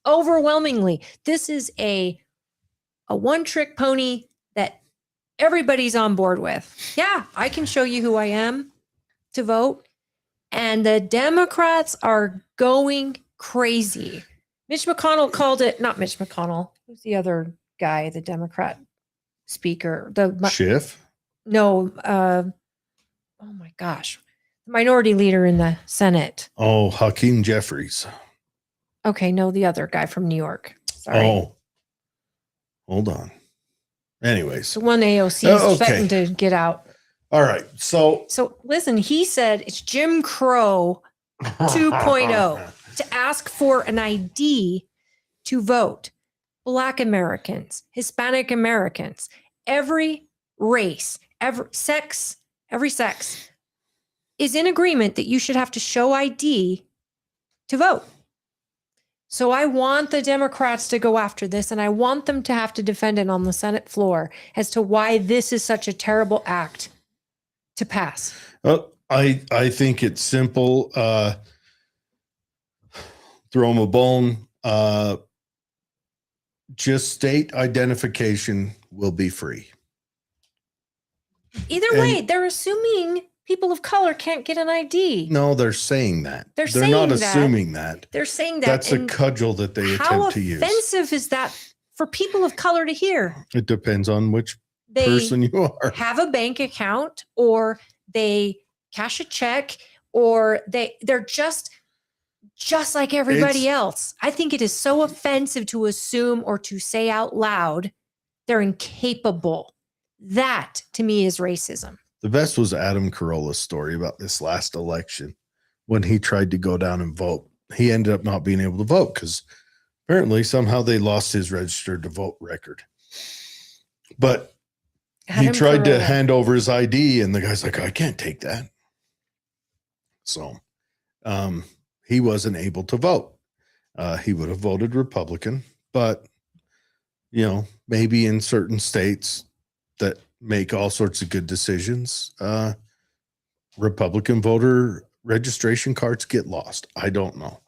Overwhelmingly. This is a one-trick pony that everybody's on board with. Yeah, I can show you who I am to vote. And the Democrats are going crazy. Mitch McConnell called it, not Mitch McConnell. Who's the other guy, the Democrat speaker? Schiff? No, oh my gosh. The minority leader in the Senate. Oh, Hakeem Jeffries. Okay, no, the other guy from New York. Sorry. Oh, hold on. Anyways. The one AOC is threatening to get out. All right. So listen, he said it's Jim Crow 2.0 to ask for an ID to vote. Black Americans, Hispanic Americans, every race, every sex is in agreement that you should have to show ID to vote. So I want the Democrats to go after this, and I want them to have to defend it on the Senate floor as to why this is such a terrible act to pass. I think it's simple. Throw them a bone. Just state identification will be free. Either way, they're assuming people of color can't get an ID. No, they're saying that. They're saying not that. assuming that. They're saying that. That's a cudgel that they attempt to use. How offensive is that for people of color to hear? It depends on which person you are. Have a bank account, or they cash a check, or they're just like everybody else. I think it is so offensive to assume or to say out loud they're incapable. That to me is racism. The best was Adam Carolla's story about this last election when he tried to go down and vote. He ended up not being able to vote because apparently somehow they lost his registered to vote record. But he tried to hand over his ID, and the guy's like, I can't take that. So he wasn't able to vote. He would have voted Republican, but maybe in certain states that make all sorts of good decisions, Republican voter registration cards get lost. I don't know.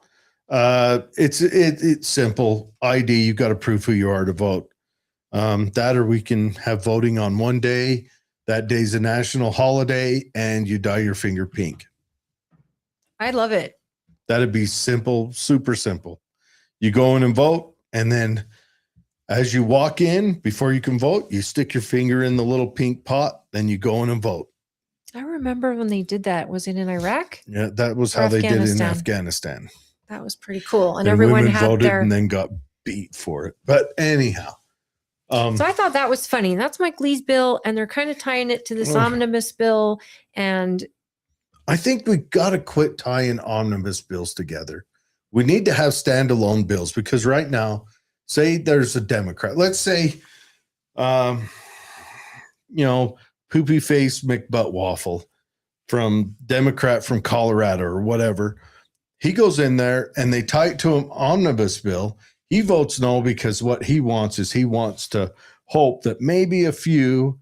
It's simple. ID, you've got to prove who you are to vote. That, or we can have voting on one day. That day's a national holiday, and you dye your finger pink. I love it. That'd be simple, super simple. You go in and vote, and then as you walk in, before you can vote, you stick your finger in the little pink pot, then you go in and vote. I remember when they did that. Was it in Iraq? Yeah, that was Or how they did it in Afghanistan? Afghanistan. That was pretty cool. And And everyone women had voted their. and then got beat for it. But anyhow, So I thought that was funny. That's Mike Lee's bill, and they're kind of tying it to this Ugh. omnibus bill. And I think we got to quit tying omnibus bills together. We need to have standalone bills, because right now, say there's a Democrat. Let's say, poopy face McButt waffle from Democrat from Colorado or whatever. He goes in there and they tie it to an omnibus bill. He votes no, because what he wants is he wants to hope that maybe a few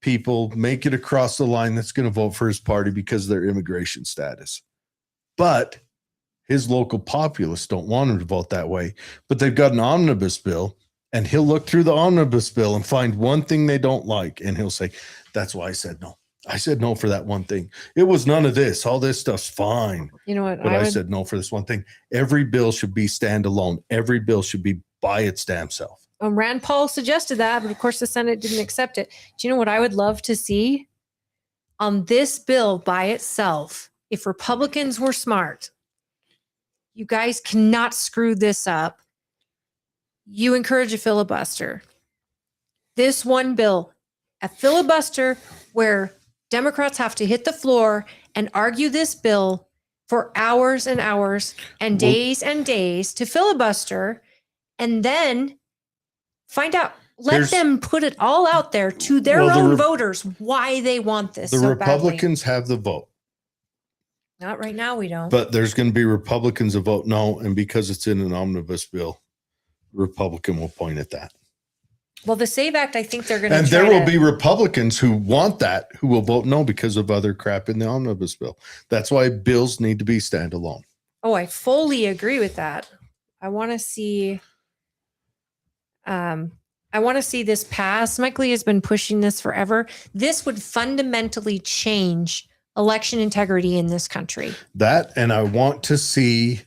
people make it across the line that's going to vote for his party because of their immigration status. But his local populists don't want him to vote that way. But they've got an omnibus bill, and he'll look through the omnibus bill and find one thing they don't like. And he'll say, that's why I said no. I said no for that one thing. It was none of this. All this stuff's fine. you know what? But I said no for this one thing. Every bill should be standalone. Every bill should be by its damn self. Rand Paul suggested that, but of course the Senate didn't accept it. Do you know what I would love to see on this bill by itself? If Republicans were smart, you guys cannot screw this up. You encourage a filibuster. This one bill, a filibuster where Democrats have to hit the floor and argue this bill for hours and hours and days to filibuster, and then find out, let them put it all out there to their own voters why they want this. The so Republicans have the vote. Not right now, we don't. But there's going to be Republicans that vote no. And because it's in an omnibus bill, Republican will point at that. Well, the SAVE Act, I think they're going to. And there will be Republicans who want that, who will vote no because of other crap in the omnibus bill. That's why bills need to be standalone. Oh, I fully agree with that. I want to see. I want to see this pass. Mike Lee has been pushing this forever. This would fundamentally change election integrity in this country. That, and I want to see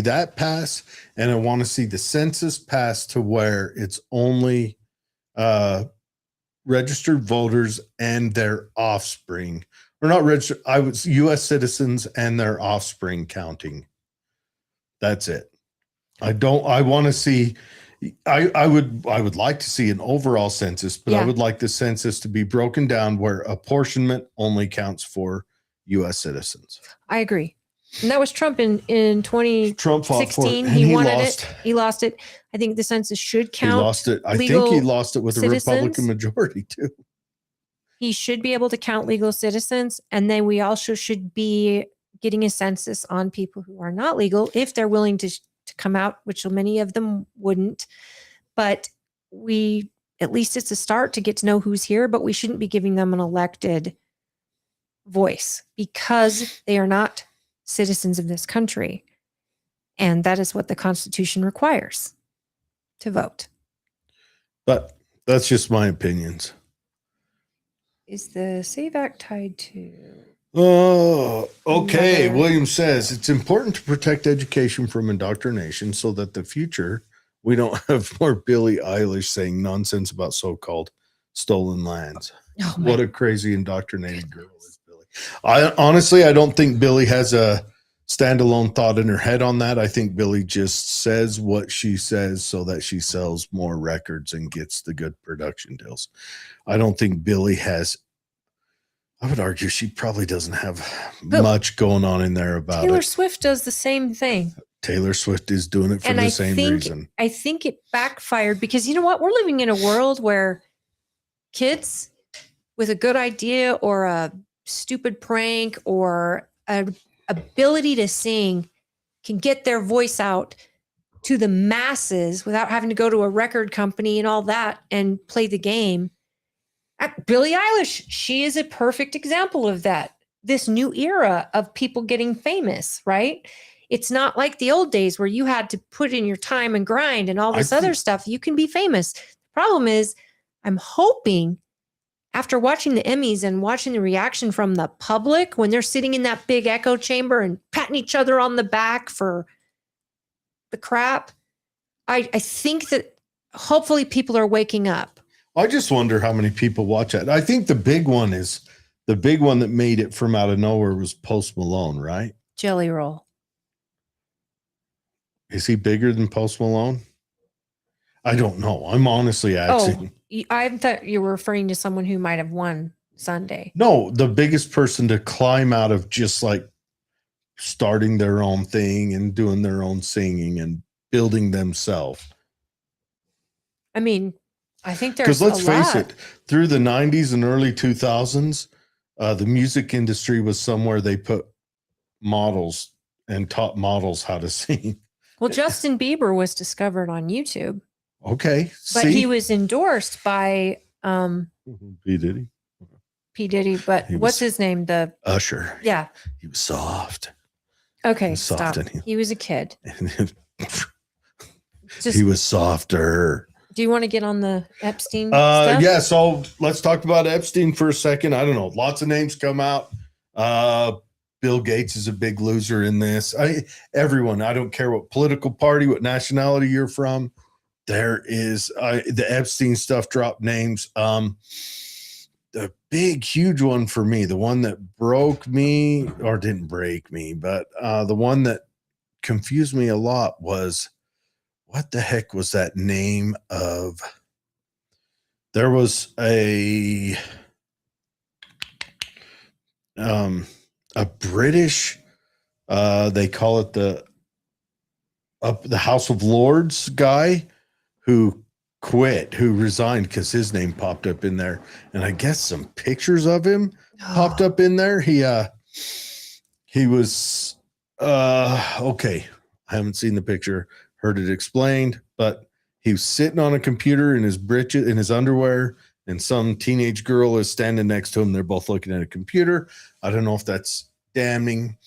that pass, and I want to see the census pass to where it's only registered voters and their offspring, or not registered. U.S. citizens and their offspring counting. That's it. I would like to see an overall census, but I would like the census to be broken down where apportionment only counts for U.S. citizens. I agree. And that was Trump in 2016. Trump fought for it, and he wanted lost. it. He lost it. I think the census should count. He lost it. I think he lost it with a Republican majority too. He should be able to count legal citizens. And then we also should be getting a census on people who are not legal if they're willing to come out, which many of them wouldn't. But at least it's a start to get to know who's here, but we shouldn't be giving them an elected voice because they are not citizens of this country. And that is what the Constitution requires, to vote. But that's just my opinions. Is the SAVE Act tied to? Oh, okay. William says it's important to protect education from indoctrination so that the future we don't have more Billie Eilish saying nonsense about so-called stolen lands. Oh, what a crazy indoctrinated girl is Billie. I don't think Billie has a standalone thought in her head on that. I think Billie just says what she says so that she sells more records and gets the good production deals. I don't think Billie has. I would argue she probably doesn't have much going on in there about Taylor it. Swift does the same thing. Taylor Swift is doing it for the same reason. I think it backfired because you know what? We're living in a world where kids with a good idea or a stupid prank or an ability to sing can get their voice out to the masses without having to go to a record company and all that and play the game. Billie Eilish, she is a perfect example of that. This new era of people getting famous, right? It's not like the old days where you had to put in your time and grind and all this other stuff. You can be famous. The problem is, I'm hoping after watching the Emmys and watching the reaction from the public when they're sitting in that big echo chamber and patting each other on the back for the crap, I think that hopefully people are waking up. I just wonder how many people watch that. I think the big one that made it from out of nowhere was Post Malone, right? Jelly Roll. Is he bigger than Post Malone? I don't know. I'm honestly asking. I thought you were referring to someone who might have won Sunday. No, the biggest person to climb out of just like starting their own thing and doing their own singing and building themselves. I mean, I think there's because let's a face lot. it, through the 90s and early 2000s, the music industry was somewhere they put models and taught models how to sing. Well, Justin Bieber was discovered on YouTube, Okay, but he was endorsed by P. Diddy, P. Diddy. But He what's was- his name? Usher. Yeah. He was soft. Okay, He's stop. soft, and He was a kid. Just, he was softer. do you want to get on the Epstein stuff? Yeah, so let's talk about Epstein for a second. I don't know. Lots of names come out. Bill Gates is a big loser in this. Everyone, I don't care what political party, what nationality you're from. There is the Epstein stuff dropped names. The big, huge one for me, the one that broke me or didn't break me, but the one that confused me a lot was, what the heck was that name of? There was a British, they call it the House of Lords guy who quit, who resigned because his name popped up in there, and I guess some pictures of him popped up in there. He was okay. I haven't seen the picture, heard it explained, but he was sitting on a computer in his britches, in his underwear, and some teenage girl is standing next to him. They're both looking at a computer. I don't know if that's damning.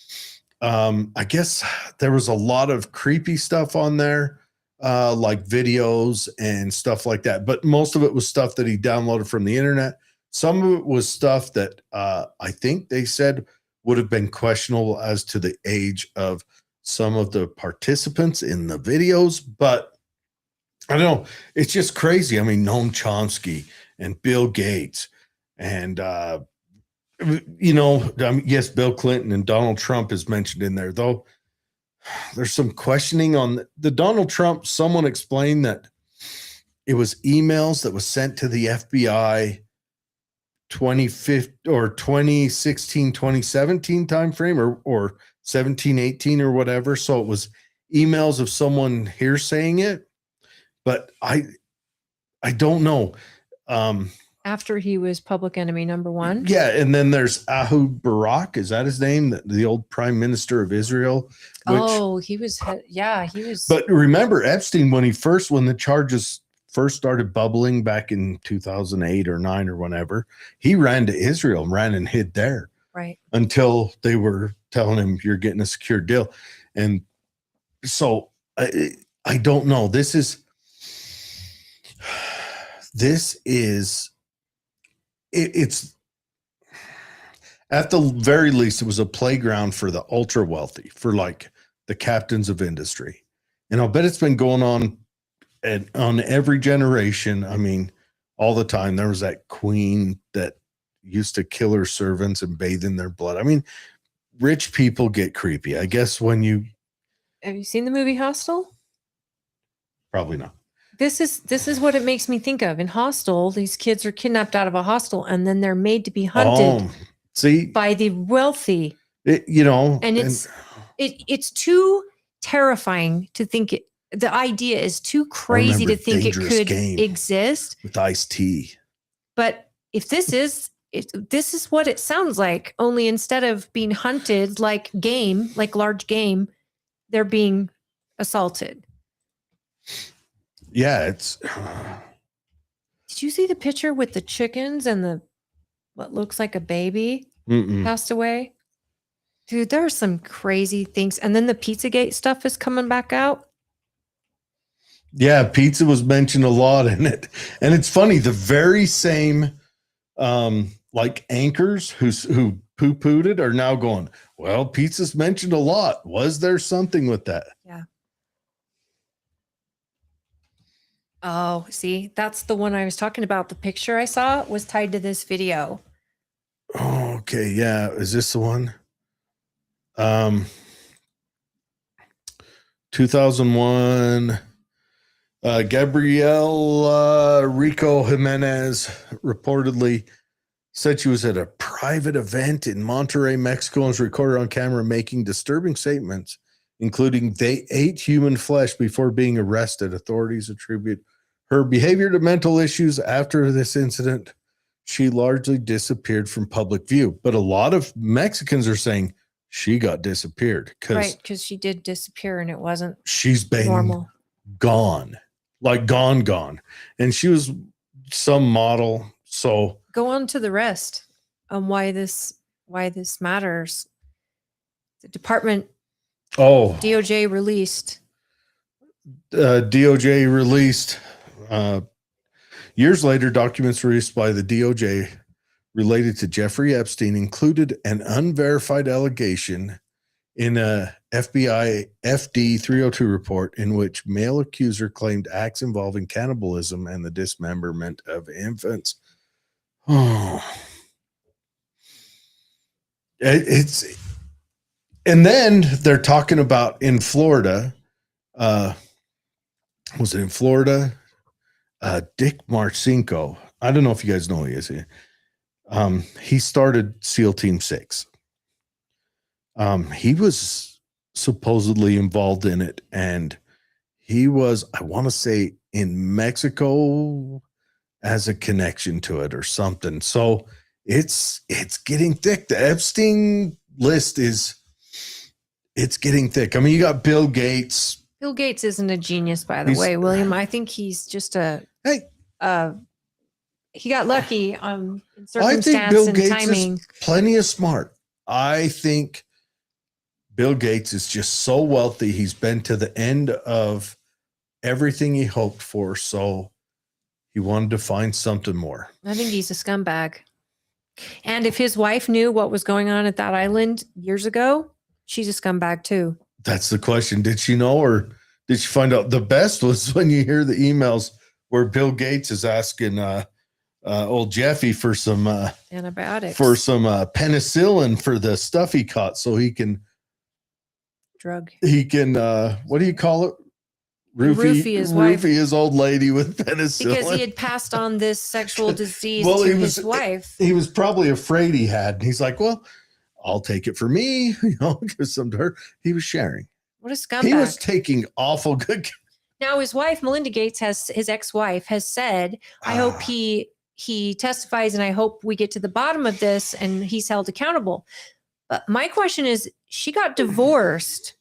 I guess there was a lot of creepy stuff on there, like videos and stuff like that. But most of it was stuff that he downloaded from the internet. Some of it was stuff that I think they said would have been questionable as to the age of some of the participants in the videos. But I don't know. It's just crazy. I mean, Noam Chomsky and Bill Gates and, yes, Bill Clinton and Donald Trump is mentioned in there, though. There's some questioning on the Donald Trump. Someone explained that it was emails that was sent to the FBI 2016, 2017 timeframe or 17, 18 or whatever. So it was emails of someone hearsaying it, but I don't know. After he was public enemy number one. Yeah, and then there's Ehud Barak. Is that his name? The old prime minister of Israel. He was. Yeah, he was. But remember Epstein, when the charges first started bubbling back in 2008 or 9 or whenever, he ran to Israel, ran and hid there. Right. Until they were telling him, you're getting a secure deal. And so I don't know. This is it's at the very least, it was a playground for the ultra wealthy, for like the captains of industry. And I'll bet it's been going on on every generation. I mean, all the time. There was that queen that used to kill her servants and bathe in their blood. I mean, rich people get creepy. I guess have you seen the movie Hostel? Probably not. This is what it makes me think of. In Hostel, these kids are kidnapped out of a hostel and then they're made to be hunted by the wealthy. And it's too terrifying to think it. The idea is too crazy to think it could exist with Ice-T. But if this is what it sounds like, only instead of being hunted like large game, they're being assaulted. Yeah, it's. Did you see the picture with the chickens and what looks like a baby passed away? Dude, there are some crazy things. And then the Pizzagate stuff is coming back out. Yeah, pizza was mentioned a lot in it. And it's funny, the very same like anchors who poo-pooed it are now going, well, pizza's mentioned a lot. Was there something with that? Yeah. Oh, see, that's the one I was talking about. The picture I saw was tied to this video. Oh, okay. Yeah. Is this the one? 2001, Gabrielle Rico Jimenez reportedly said she was at a private event in Monterrey, Mexico, and was recorded on camera making disturbing statements, including they ate human flesh before being arrested. Authorities attribute her behavior to mental issues. After this incident, she largely disappeared from public view. But a lot of Mexicans are saying she got disappeared Right, because she did disappear and it wasn't she's been normal. gone, like gone. And she was some model. So Go on to the rest on why this matters. The department DOJ released. DOJ released years later, documents released by the DOJ related to Jeffrey Epstein included an unverified allegation in a FBI FD 302 report in which male accuser claimed acts involving cannibalism and the dismemberment of infants. Oh, it's, and then they're talking about in Florida. Was it in Florida? Dick Marcinko. I don't know if you guys know who he is. He started SEAL Team 6. He was supposedly involved in it, and he was, I want to say, in Mexico as a connection to it or something. So it's getting thick. The Epstein list it's getting thick. I mean, you got Bill Gates. Bill Gates isn't a genius, by the way, William. I think he's just he got lucky on circumstance I think Bill and Gates timing. is plenty of smart. I think Bill Gates is just so wealthy. He's been to the end of everything he hoped for. So he wanted to find something more. I think he's a scumbag. And if his wife knew what was going on at that island years ago, she's a scumbag too. That's the question. Did she know, or did she find out? The best was when you hear the emails where Bill Gates is asking old Jeffy for some antibiotics, for some penicillin for the stuff he caught, so he can what do you call it? Roofie his old lady with penicillin because he had passed on this sexual disease well, to his wife. He was probably afraid he had. And he's like, well, I'll take it for me, give some to her. He was sharing. What a scumbag. He was taking awful good. Now his wife, Melinda Gates, his ex-wife has said, I hope he testifies and I hope we get to the bottom of this and he's held accountable. But my question is, she got divorced.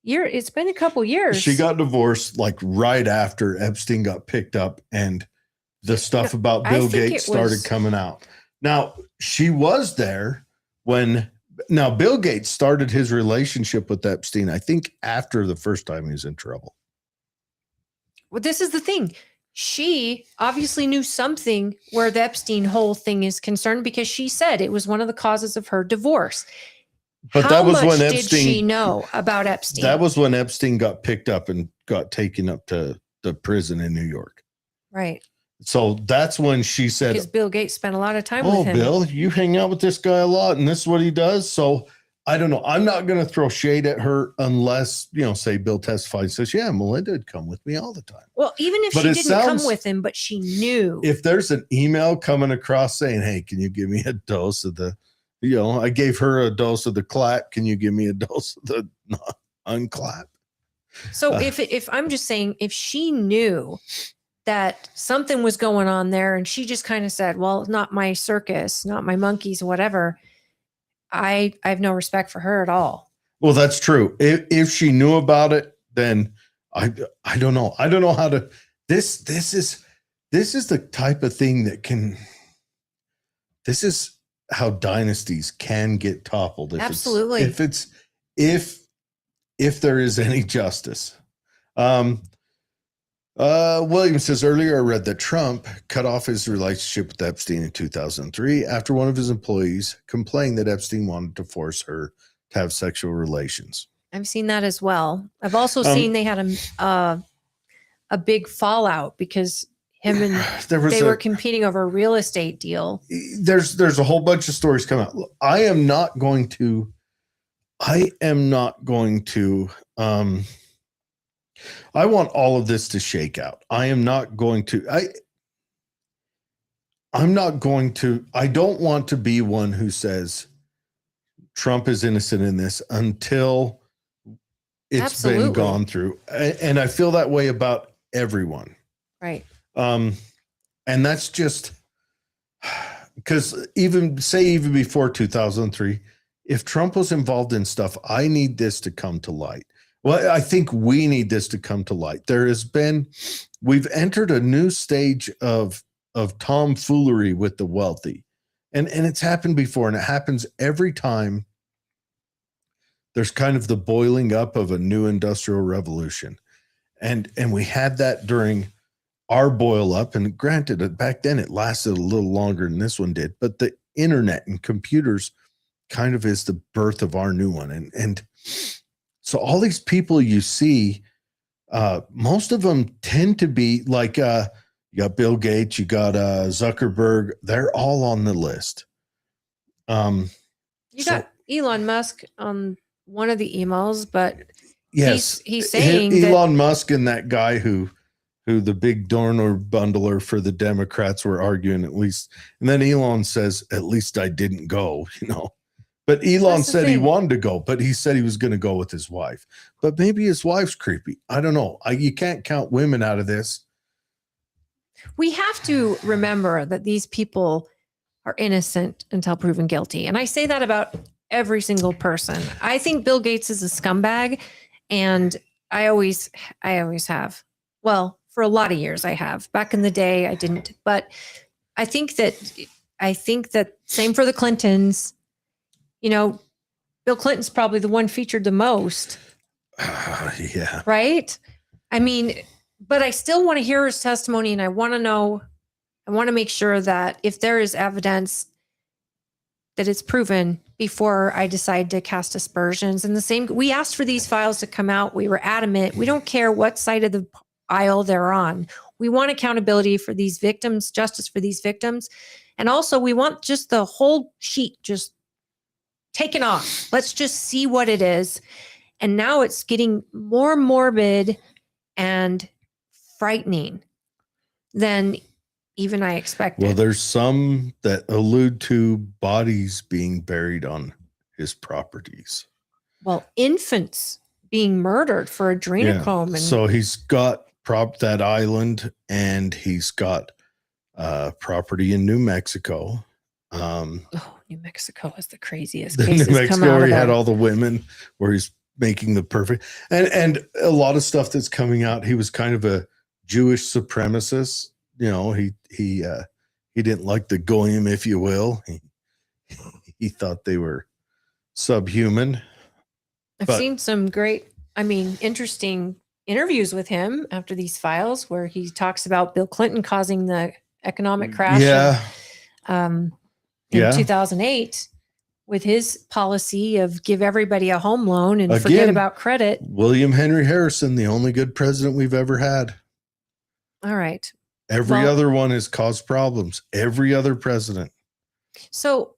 It's been a couple years. She got divorced like right after Epstein got picked up and the stuff about Bill Gates started coming out. Now, she was there when Bill Gates started his relationship with Epstein, I think after the first time he was in trouble. Well, this is the thing. She obviously knew something where the Epstein whole thing is concerned because she said it was one of the causes of her divorce. But How that was much when did Epstein she know about Epstein? That was when Epstein got picked up and got taken up to the prison in New York. Right. So that's when she said, because Bill Gates spent a lot of time with him. Bill, you hang out with this guy a lot and this is what he does. So I don't know. I'm not going to throw shade at her unless, say Bill testifies and says, yeah, Melinda would come with me all the time. Well, even if she didn't come with him, but she knew. If there's an email coming across saying, hey, can you give me a dose of the, I gave her a dose of the clap. Can you give me a dose of the unclap? So if I'm just saying, if she knew that something was going on there and she just kind of said, well, not my circus, not my monkeys, whatever, I have no respect for her at all. Well, that's true. If she knew about it, then I don't know. I don't know how to, this is the type of thing that this is how dynasties can get toppled if Absolutely. if there is any justice. William says, earlier I read that Trump cut off his relationship with Epstein in 2003 after one of his employees complained that Epstein wanted to force her to have sexual relations. I've seen that as well. I've also Um, seen they had a big fallout because him and they were competing over a real estate deal. There's a whole bunch of stories coming out. I am not going to I want all of this to shake out. I don't want to be one who says Trump is innocent in this until it's Absolutely. been gone through. And I feel that way about everyone. Right. And that's just because even before 2003, if Trump was involved in stuff, I need this to come to light. Well, I think we need this to come to light. We've entered a new stage of tomfoolery with the wealthy. And it's happened before, and it happens every time there's kind of the boiling up of a new industrial revolution. And we had that during our boil up, and granted, back then it lasted a little longer than this one did, but the internet and computers kind of is the birth of our new one. And so all these people you see, most of them tend to be like, you got Bill Gates, you got Zuckerberg, they're all on the list. You got Elon Musk on one of the emails, but yes, he's saying Elon Musk and that guy who the big donor bundler for the Democrats were arguing at least. And then Elon says, at least I didn't go, But Elon said he wanted to go, but he said he was going to go with his wife. But maybe his wife's creepy. I don't know. You can't count women out of this. we have to remember that these people are innocent until proven guilty. And I say that about every single person. I think Bill Gates is a scumbag, and I always have. Well, for a lot of years I have. Back in the day I didn't, but I think that same for the Clintons. Bill Clinton's probably the one featured the most. Yeah. Right? I mean, but I still want to hear his testimony, and I want to make sure that if there is evidence that it's proven before I decide to cast aspersions. And we asked for these files to come out. We were adamant. We don't care what side of the aisle they're on. We want accountability for these victims, justice for these victims. And also we want just the whole sheet just taken off. Let's just see what it is. And now it's getting more morbid and frightening than even I expected. Well, there's some that allude to bodies being buried on his properties. Well, infants being murdered for adrenochrome. Yeah. So he's got that island, and he's got property in New Mexico. New Mexico is the craziest case. New Mexico, where he had all the women, where he's making the perfect, and a lot of stuff that's coming out. He was kind of a Jewish supremacist. He didn't like the goyim, if you will. He thought they were subhuman. I've seen some interesting interviews with him after these files where he talks about Bill Clinton causing the economic crash. Yeah. In 2008 with his policy of give everybody a home loan and forget about credit. William Henry Harrison, the only good president we've ever had. All right. Every other one has caused problems. Every other president. So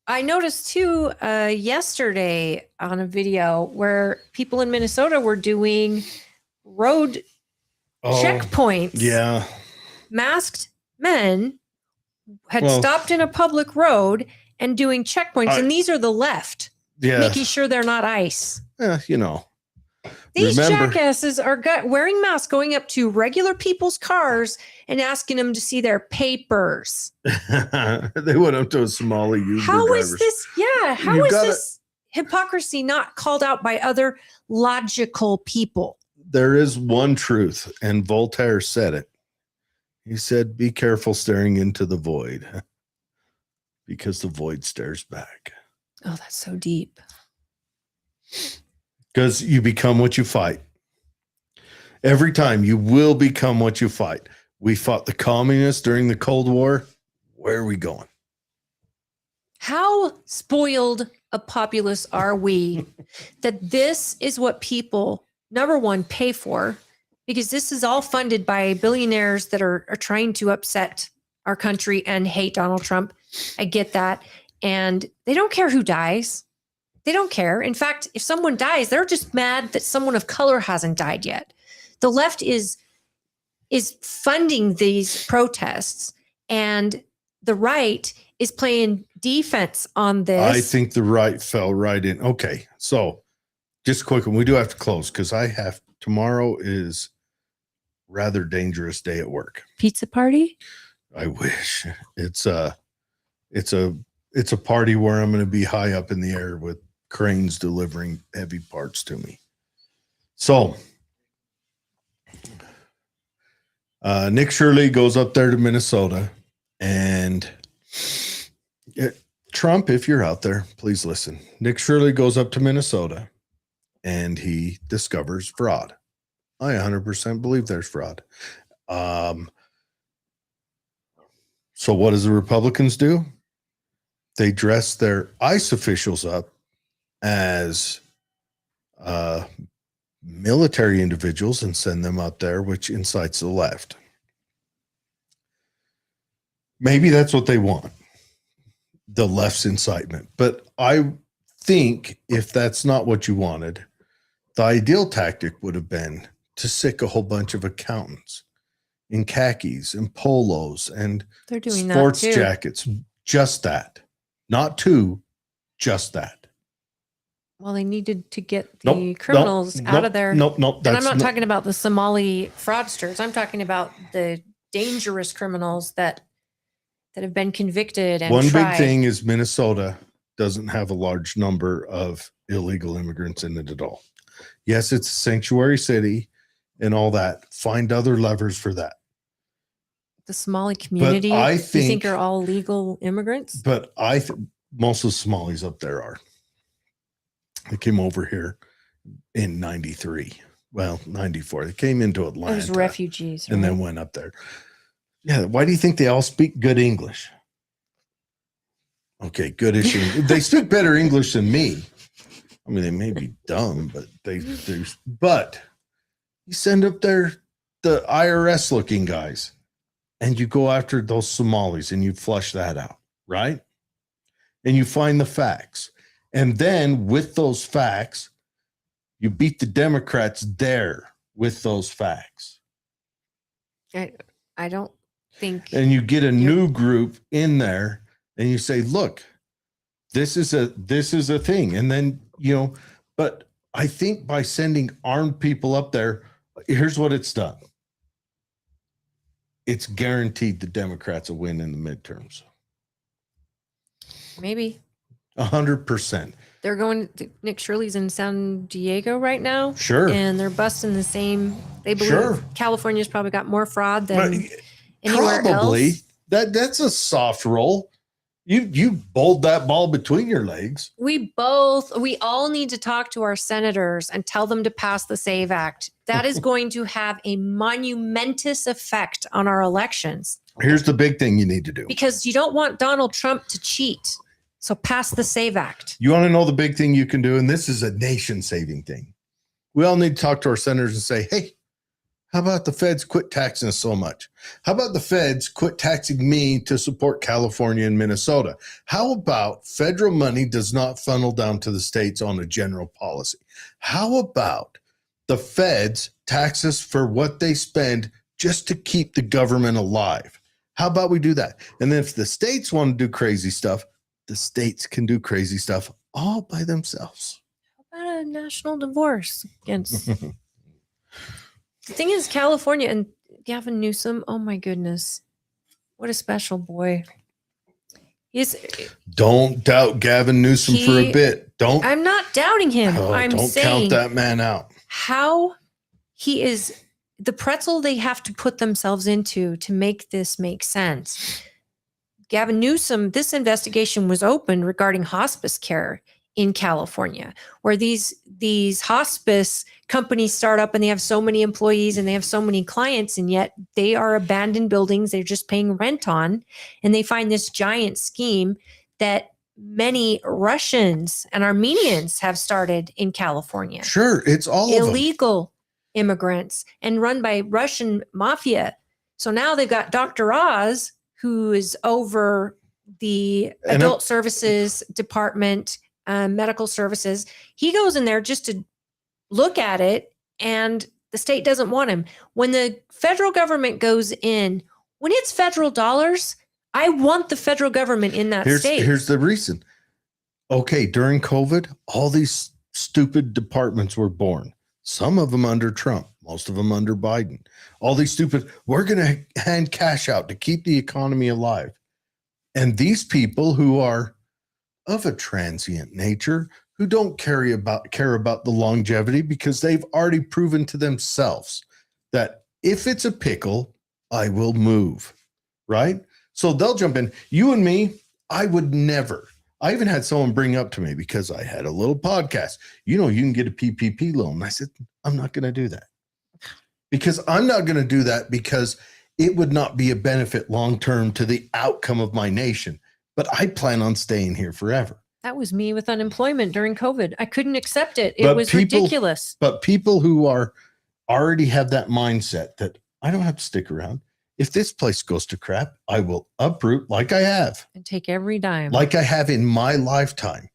I noticed too yesterday on a video where people in Minnesota were doing road checkpoints. Yeah. Masked men had stopped in a public road and doing checkpoints. And these are the left. Yeah. Making sure they're not ICE. Yeah, These jackasses are wearing masks, going up to regular people's cars and asking them to see their papers. They went up to a Somali Uber How drivers. is this? Yeah. How is this hypocrisy not called out by other logical people? There is one truth, and Voltaire said it. He said, be careful staring into the void. Because the void stares back. Oh, that's so deep. Because you become what you fight. Every time you will become what you fight. We fought the communists during the Cold War. Where are we going? How spoiled a populace are we that this is what people, number one, pay for? Because this is all funded by billionaires that are trying to upset our country and hate Donald Trump. I get that. And they don't care who dies. They don't care. In fact, if someone dies, they're just mad that someone of color hasn't died yet. The left is funding these protests, and the right is playing defense on this. I think the right fell right in. Okay, so just quick, and we do have to close because tomorrow is rather dangerous day at work. Pizza party? I wish. It's a party where I'm going to be high up in the air with cranes delivering heavy parts to me. So Nick Shirley goes up there to Minnesota, and Trump, if you're out there, please listen. Nick Shirley goes up to Minnesota and he discovers fraud. I 100% believe there's fraud. So what does the Republicans do? They dress their ICE officials up as military individuals and send them out there, which incites the left. Maybe that's what they want, the left's incitement. But I think if that's not what you wanted, the ideal tactic would have been to sick a whole bunch of accountants in khakis and polos and They're doing sports that too. jackets. Just that. Not two, just that. Well, they needed to get the criminals out of there. Nope. And I'm not talking about the Somali fraudsters. I'm talking about the dangerous criminals that have been convicted and one tried. big thing is Minnesota doesn't have a large number of illegal immigrants in it at all. Yes, it's a sanctuary city and all that. Find other levers for that. The Somali community, I you think think are all legal immigrants? But most of the Somalis up there are. They came over here in 93. Well, 94. They came into Atlanta. Those refugees. And then went up there. Yeah. Why do you think they all speak good English? Okay, good-ish. They speak better English than me. I mean, they may be dumb, but but you send up there the IRS-looking guys, and you go after those Somalis, and you flush that out, right? And you find the facts. And then with those facts, you beat the Democrats there with those facts. I don't think. And you get a new group in there and you say, look, this is a thing. And then, but I think by sending armed people up there, here's what it's done. It's guaranteed the Democrats will win in the midterms. Maybe 100%. They're going to, Nick Shirley's in San Diego right now. Sure. And they're busting the same. They believe California's probably got more fraud than anywhere probably else. That's a soft roll. You bowled that ball between your legs. We all need to talk to our senators and tell them to pass the SAVE Act. That is going to have a monumentous effect on our elections. Here's the big thing you need to do. Because you don't want Donald Trump to cheat. So pass the SAVE Act. You want to know the big thing you can do? And this is a nation-saving thing. We all need to talk to our senators and say, hey, how about the feds quit taxing us so much? How about the feds quit taxing me to support California and Minnesota? How about federal money does not funnel down to the states on a general policy? How about the feds tax us for what they spend just to keep the government alive? How about we do that? And then if the states want to do crazy stuff, the states can do crazy stuff all by themselves. How about a national divorce against... The thing is, California and Gavin Newsom, oh my goodness. What a special boy. Don't doubt Gavin Newsom for a bit. I'm not doubting him. I'm saying count that man out. How he is the pretzel they have to put themselves into to make this make sense. Gavin Newsom, this investigation was opened regarding hospice care in California, where these hospice companies start up and they have so many employees and they have so many clients, and yet they are abandoned buildings they're just paying rent on. And they find this giant scheme that many Russians and Armenians have started in California. Sure, it's all of them. Illegal immigrants and run by Russian mafia. So now they've got Dr. Oz, who is over the And adult services department, medical services. He goes in there just to look at it, and the state doesn't want him. When the federal government goes in, when it's federal dollars, I want the federal government in that state. Here's the reason. Okay, during COVID, all these stupid departments were born. Some of them under Trump, most of them under Biden. All these stupid, we're going to hand cash out to keep the economy alive. And these people who are of a transient nature, who don't care about the longevity, because they've already proven to themselves that if it's a pickle, I will move, right? So they'll jump in. You and me, I would never. I even had someone bring up to me, because I had a little podcast, you can get a PPP loan. I said, I'm not going to do that, because I'm not going to do that because it would not be a benefit long-term to the outcome of my nation. But I plan on staying here forever. That was me with unemployment during COVID. I couldn't accept it. It But was people- ridiculous. But people who already have that mindset that I don't have to stick around. If this place goes to crap, I will uproot like I have. And take every dime. Like I have in my lifetime,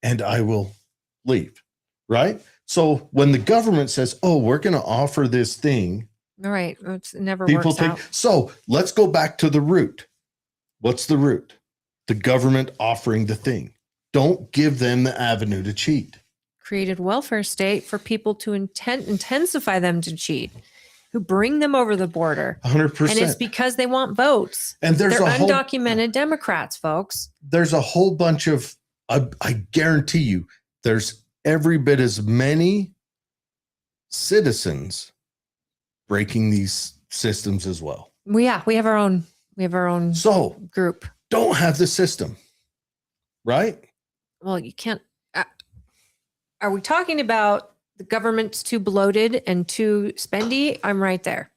and I will leave, right? So when the government says, oh, we're going to offer this thing, All right. It never people works take, out. so let's go back to the root. What's the root? The government offering the thing. Don't give them the avenue to cheat. Created welfare state for people to intensify them to cheat, who bring them over the border. 100%. And it's because they want votes. And there's They're a whole, undocumented Democrats, folks. there's a whole bunch of, I guarantee you, there's every bit as many citizens breaking these systems as well. We have our own So group. don't have the system, right? Well, you can't. Are we talking about the government's too bloated and too spendy? I'm right there.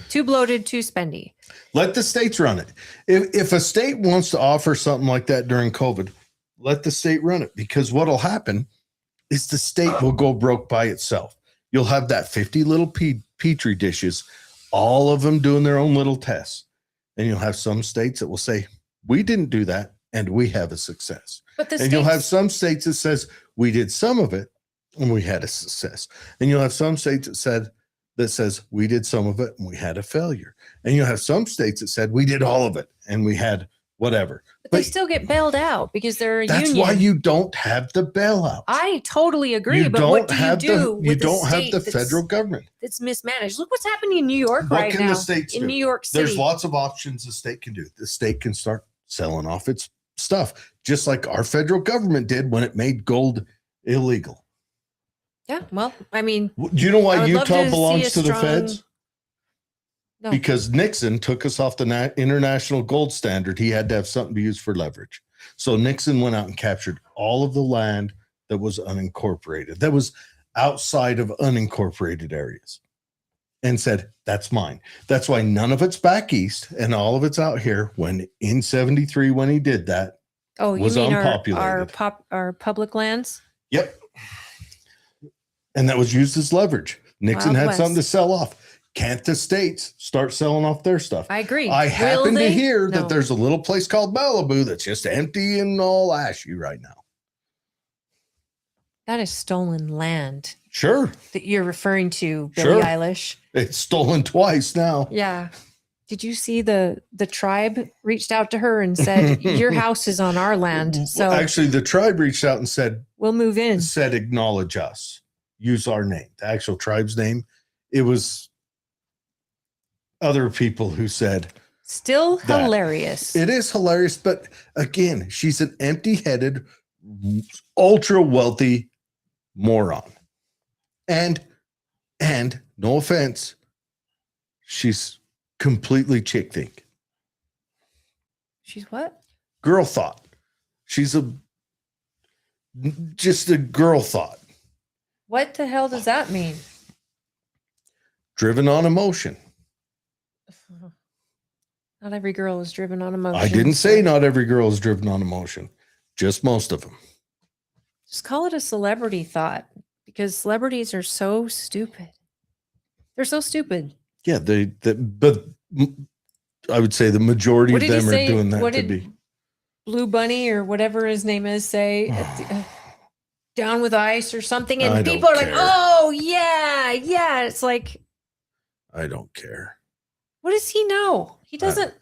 Too bloated, too spendy. Let the states run it. If a state wants to offer something like that during COVID, let the state run it, because what'll happen is the state will go broke by itself. You'll have that 50 little petri dishes, all of them doing their own little tests. And you'll have some states that will say, we didn't do that, and we have a success. But the And you'll have states, some states that says, we did some of it and we had a success. And you'll have some states that says we did some of it and we had a failure. And you'll have some states that said we did all of it and we had whatever. but they still get bailed out because they're a That's union. why you don't have the bailout. I totally agree. You But don't what do you have do you with don't a have state the federal government. that's mismanaged? Look what's happening in New York What right can now. the states In do? New York City. There's lots of options the state can do. The state can start selling off its stuff, just like our federal government did when it made gold illegal. Yeah. Well, I mean, Do you know I why would love Utah to see belongs a to the strong- feds? No. Because Nixon took us off the international gold standard. He had to have something to use for leverage. So Nixon went out and captured all of the land that was unincorporated, that was outside of unincorporated areas, and said, that's mine. That's why none of it's back east and all of it's out here. When in 73, when he did that, oh, you was mean unpopulated. our public lands? yep. And that was used as leverage. Nixon Wild had West. something to sell off. Can't the states start selling off their stuff? I agree. I Will happen to they? hear No. that there's a little place called Malibu that's just empty and all ashy right now. That is stolen land Sure. that you're referring to, Sure. Billie Eilish. It's stolen twice now. Yeah. Did you see the tribe reached out to her and said, your house is on our land, so Actually, the tribe reached out and said, we'll move in. acknowledge us, use our name, the actual tribe's name. It was other people who said, Still that. hilarious. it is hilarious. But again, she's an empty-headed, ultra wealthy moron. And no offense, she's completely chick think. She's what? Girl thought. She's just a girl thought. What the hell does that mean? Driven on emotion. Not every girl is driven on emotion. I didn't say not every girl is driven on emotion. Just most of them. Just call it a celebrity thought, because celebrities are so stupid. They're so stupid. Yeah, but I would say the majority What of did he them are say? doing that What to did be. Blue Bunny or whatever his name is say down with ice or something, and I don't people are like, care. "Oh yeah." It's like, I don't care. what does he know? He doesn't.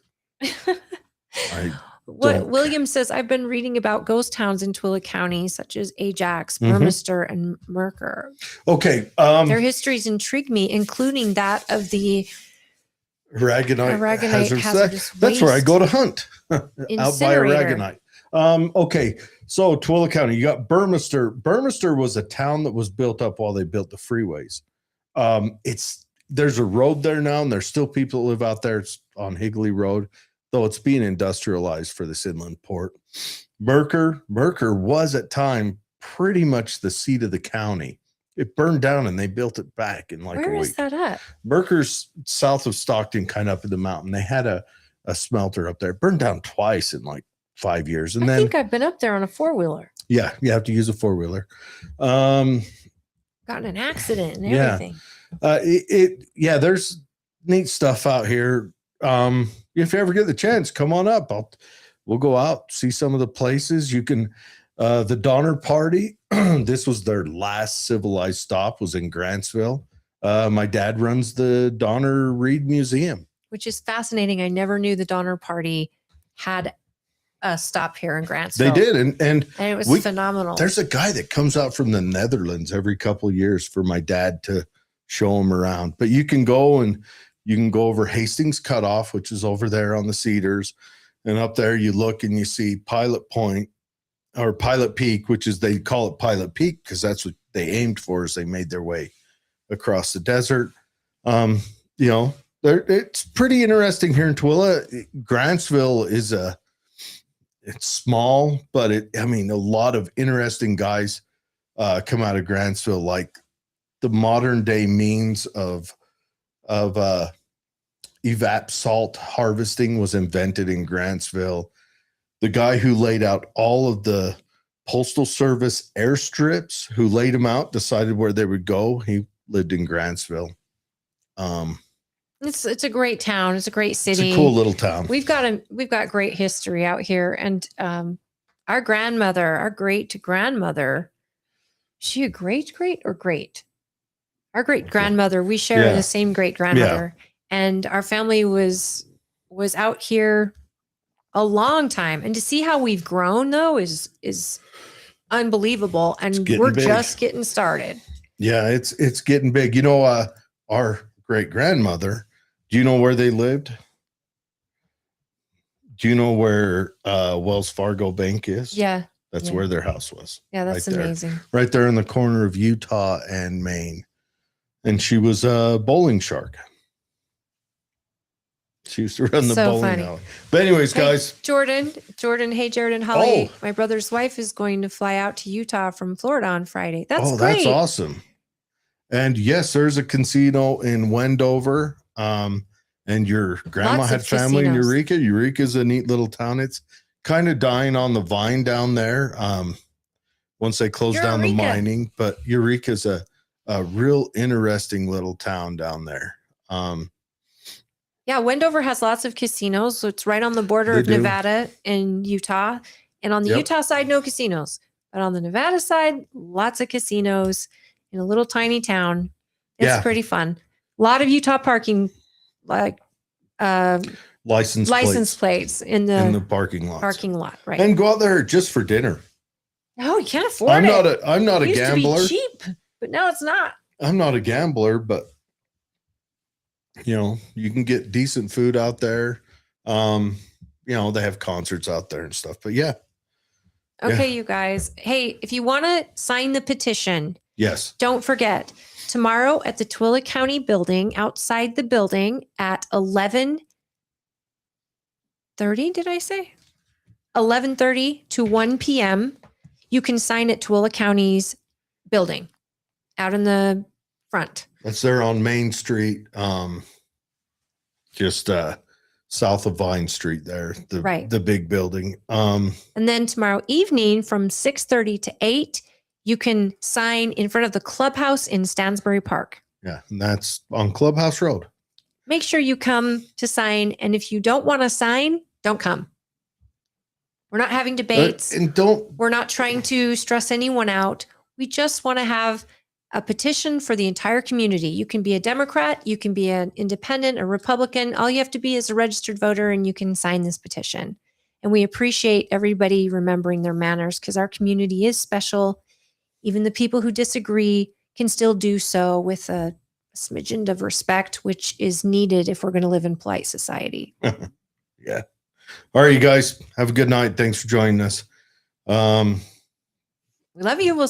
What don't William says, I've been reading about ghost towns in Tooele County, such as Ajax, Mhm. Burmester, and Mercer. Okay. Their histories intrigue me, including that of the Aragonite hazardous that's where I waste go to hunt out by incinerator. Aragonite. Okay. So Tooele County, you got Burmester. Burmester was a town that was built up while they built the freeways. There's a road there now, and there's still people that live out there. It's on Higley Road, though it's being industrialized for this inland port. Mercer was at time pretty much the seat of the county. It burned down and they built it back in like Where a is week. that at? Mercer's south of Stockton, kind of up in the mountain. They had a smelter up there. It burned down twice in like 5 years. And I then think I've been up there on a 4-wheeler. yeah, you have to use a 4-wheeler. Gotten an accident and Yeah. everything. There's neat stuff out here. If you ever get the chance, come on up. We'll go out, see some of the places. You can the Donner Party. This was their last civilized stop, was in Grantsville. My dad runs the Donner Reed Museum. Which is fascinating. I never knew the Donner Party had a stop here in Grantsville. They did, and it was phenomenal. There's a guy that comes out from the Netherlands every couple of years for my dad to show him around. But you can go over Hastings Cutoff, which is over there on the Cedars, and up there you look and you see Pilot Point or Pilot Peak, which is, they call it Pilot Peak because that's what they aimed for as they made their way across the desert. It's pretty interesting here in Tooele. Grantsville it's small, but a lot of interesting guys come out of Grantsville, like the modern day means of evap salt harvesting was invented in Grantsville. The guy who laid out all of the Postal Service airstrips, who laid them out, decided where they would go. He lived in Grantsville. It's a great town. It's a great city. It's a cool little town. We've got great history out here, and our great grandmother, she a great or great? Our great grandmother. We share the same great grandmother, and our family was out here a long time. And to see how we've grown though is unbelievable, and we're big. just getting started. Yeah, it's getting big. Our great grandmother. Do you know where they lived? Do you know where Wells Fargo Bank is? Yeah. That's where their house was. Yeah, that's right there. amazing. Right there in the corner of Utah and Maine. And she was a bowling shark. She used to run the bowling alley. But anyways, guys. Jordan, hey, Jared and Holly. My brother's wife is going to fly out to Utah from Florida on Friday. That's great. That's awesome. And yes, there's a casino in Wendover. And your grandma had family in Eureka. Eureka's a neat little town. It's kind of dying on the vine down there. Once they close down the mining, but Eureka's a real interesting little town down there. Wendover has lots of casinos. So it's right on the border of Nevada and Utah. And on the Utah side, no casinos. But on the Nevada side, lots of casinos in a little tiny town. It's pretty fun. A lot of Utah parking, like license plates in the parking lot. Right. And go out there just for dinner. No, you can't afford it. I'm not a gambler. To be cheap, but now it's not. I'm not a gambler, but you can get decent food out there. They have concerts out there and stuff. But Okay, you guys. Hey, if you want to sign the petition, yes, don't forget tomorrow at the Tooele County building, outside the building at 11:30. Did I say 11:30 to 1 p.m. You can sign at Tooele County's building out in the front. That's there on Main Street, just south of Vine Street there, Right. the big building. And then tomorrow evening from 6:30 to 8, you can sign in front of the clubhouse in Stansbury Park. Yeah, and that's on Clubhouse Road. Make sure you come to sign. And if you don't want to sign, don't come. We're not having debates. And don't We're not trying to stress anyone out. We just want to have a petition for the entire community. You can be a Democrat, you can be an independent, a Republican. All you have to be is a registered voter and you can sign this petition. And we appreciate everybody remembering their manners because our community is special. Even the people who disagree can still do so with a smidgen of respect, which is needed if we're going to live in polite society. Yeah. All right, you guys have a good night. Thanks for joining us. We love you. We'll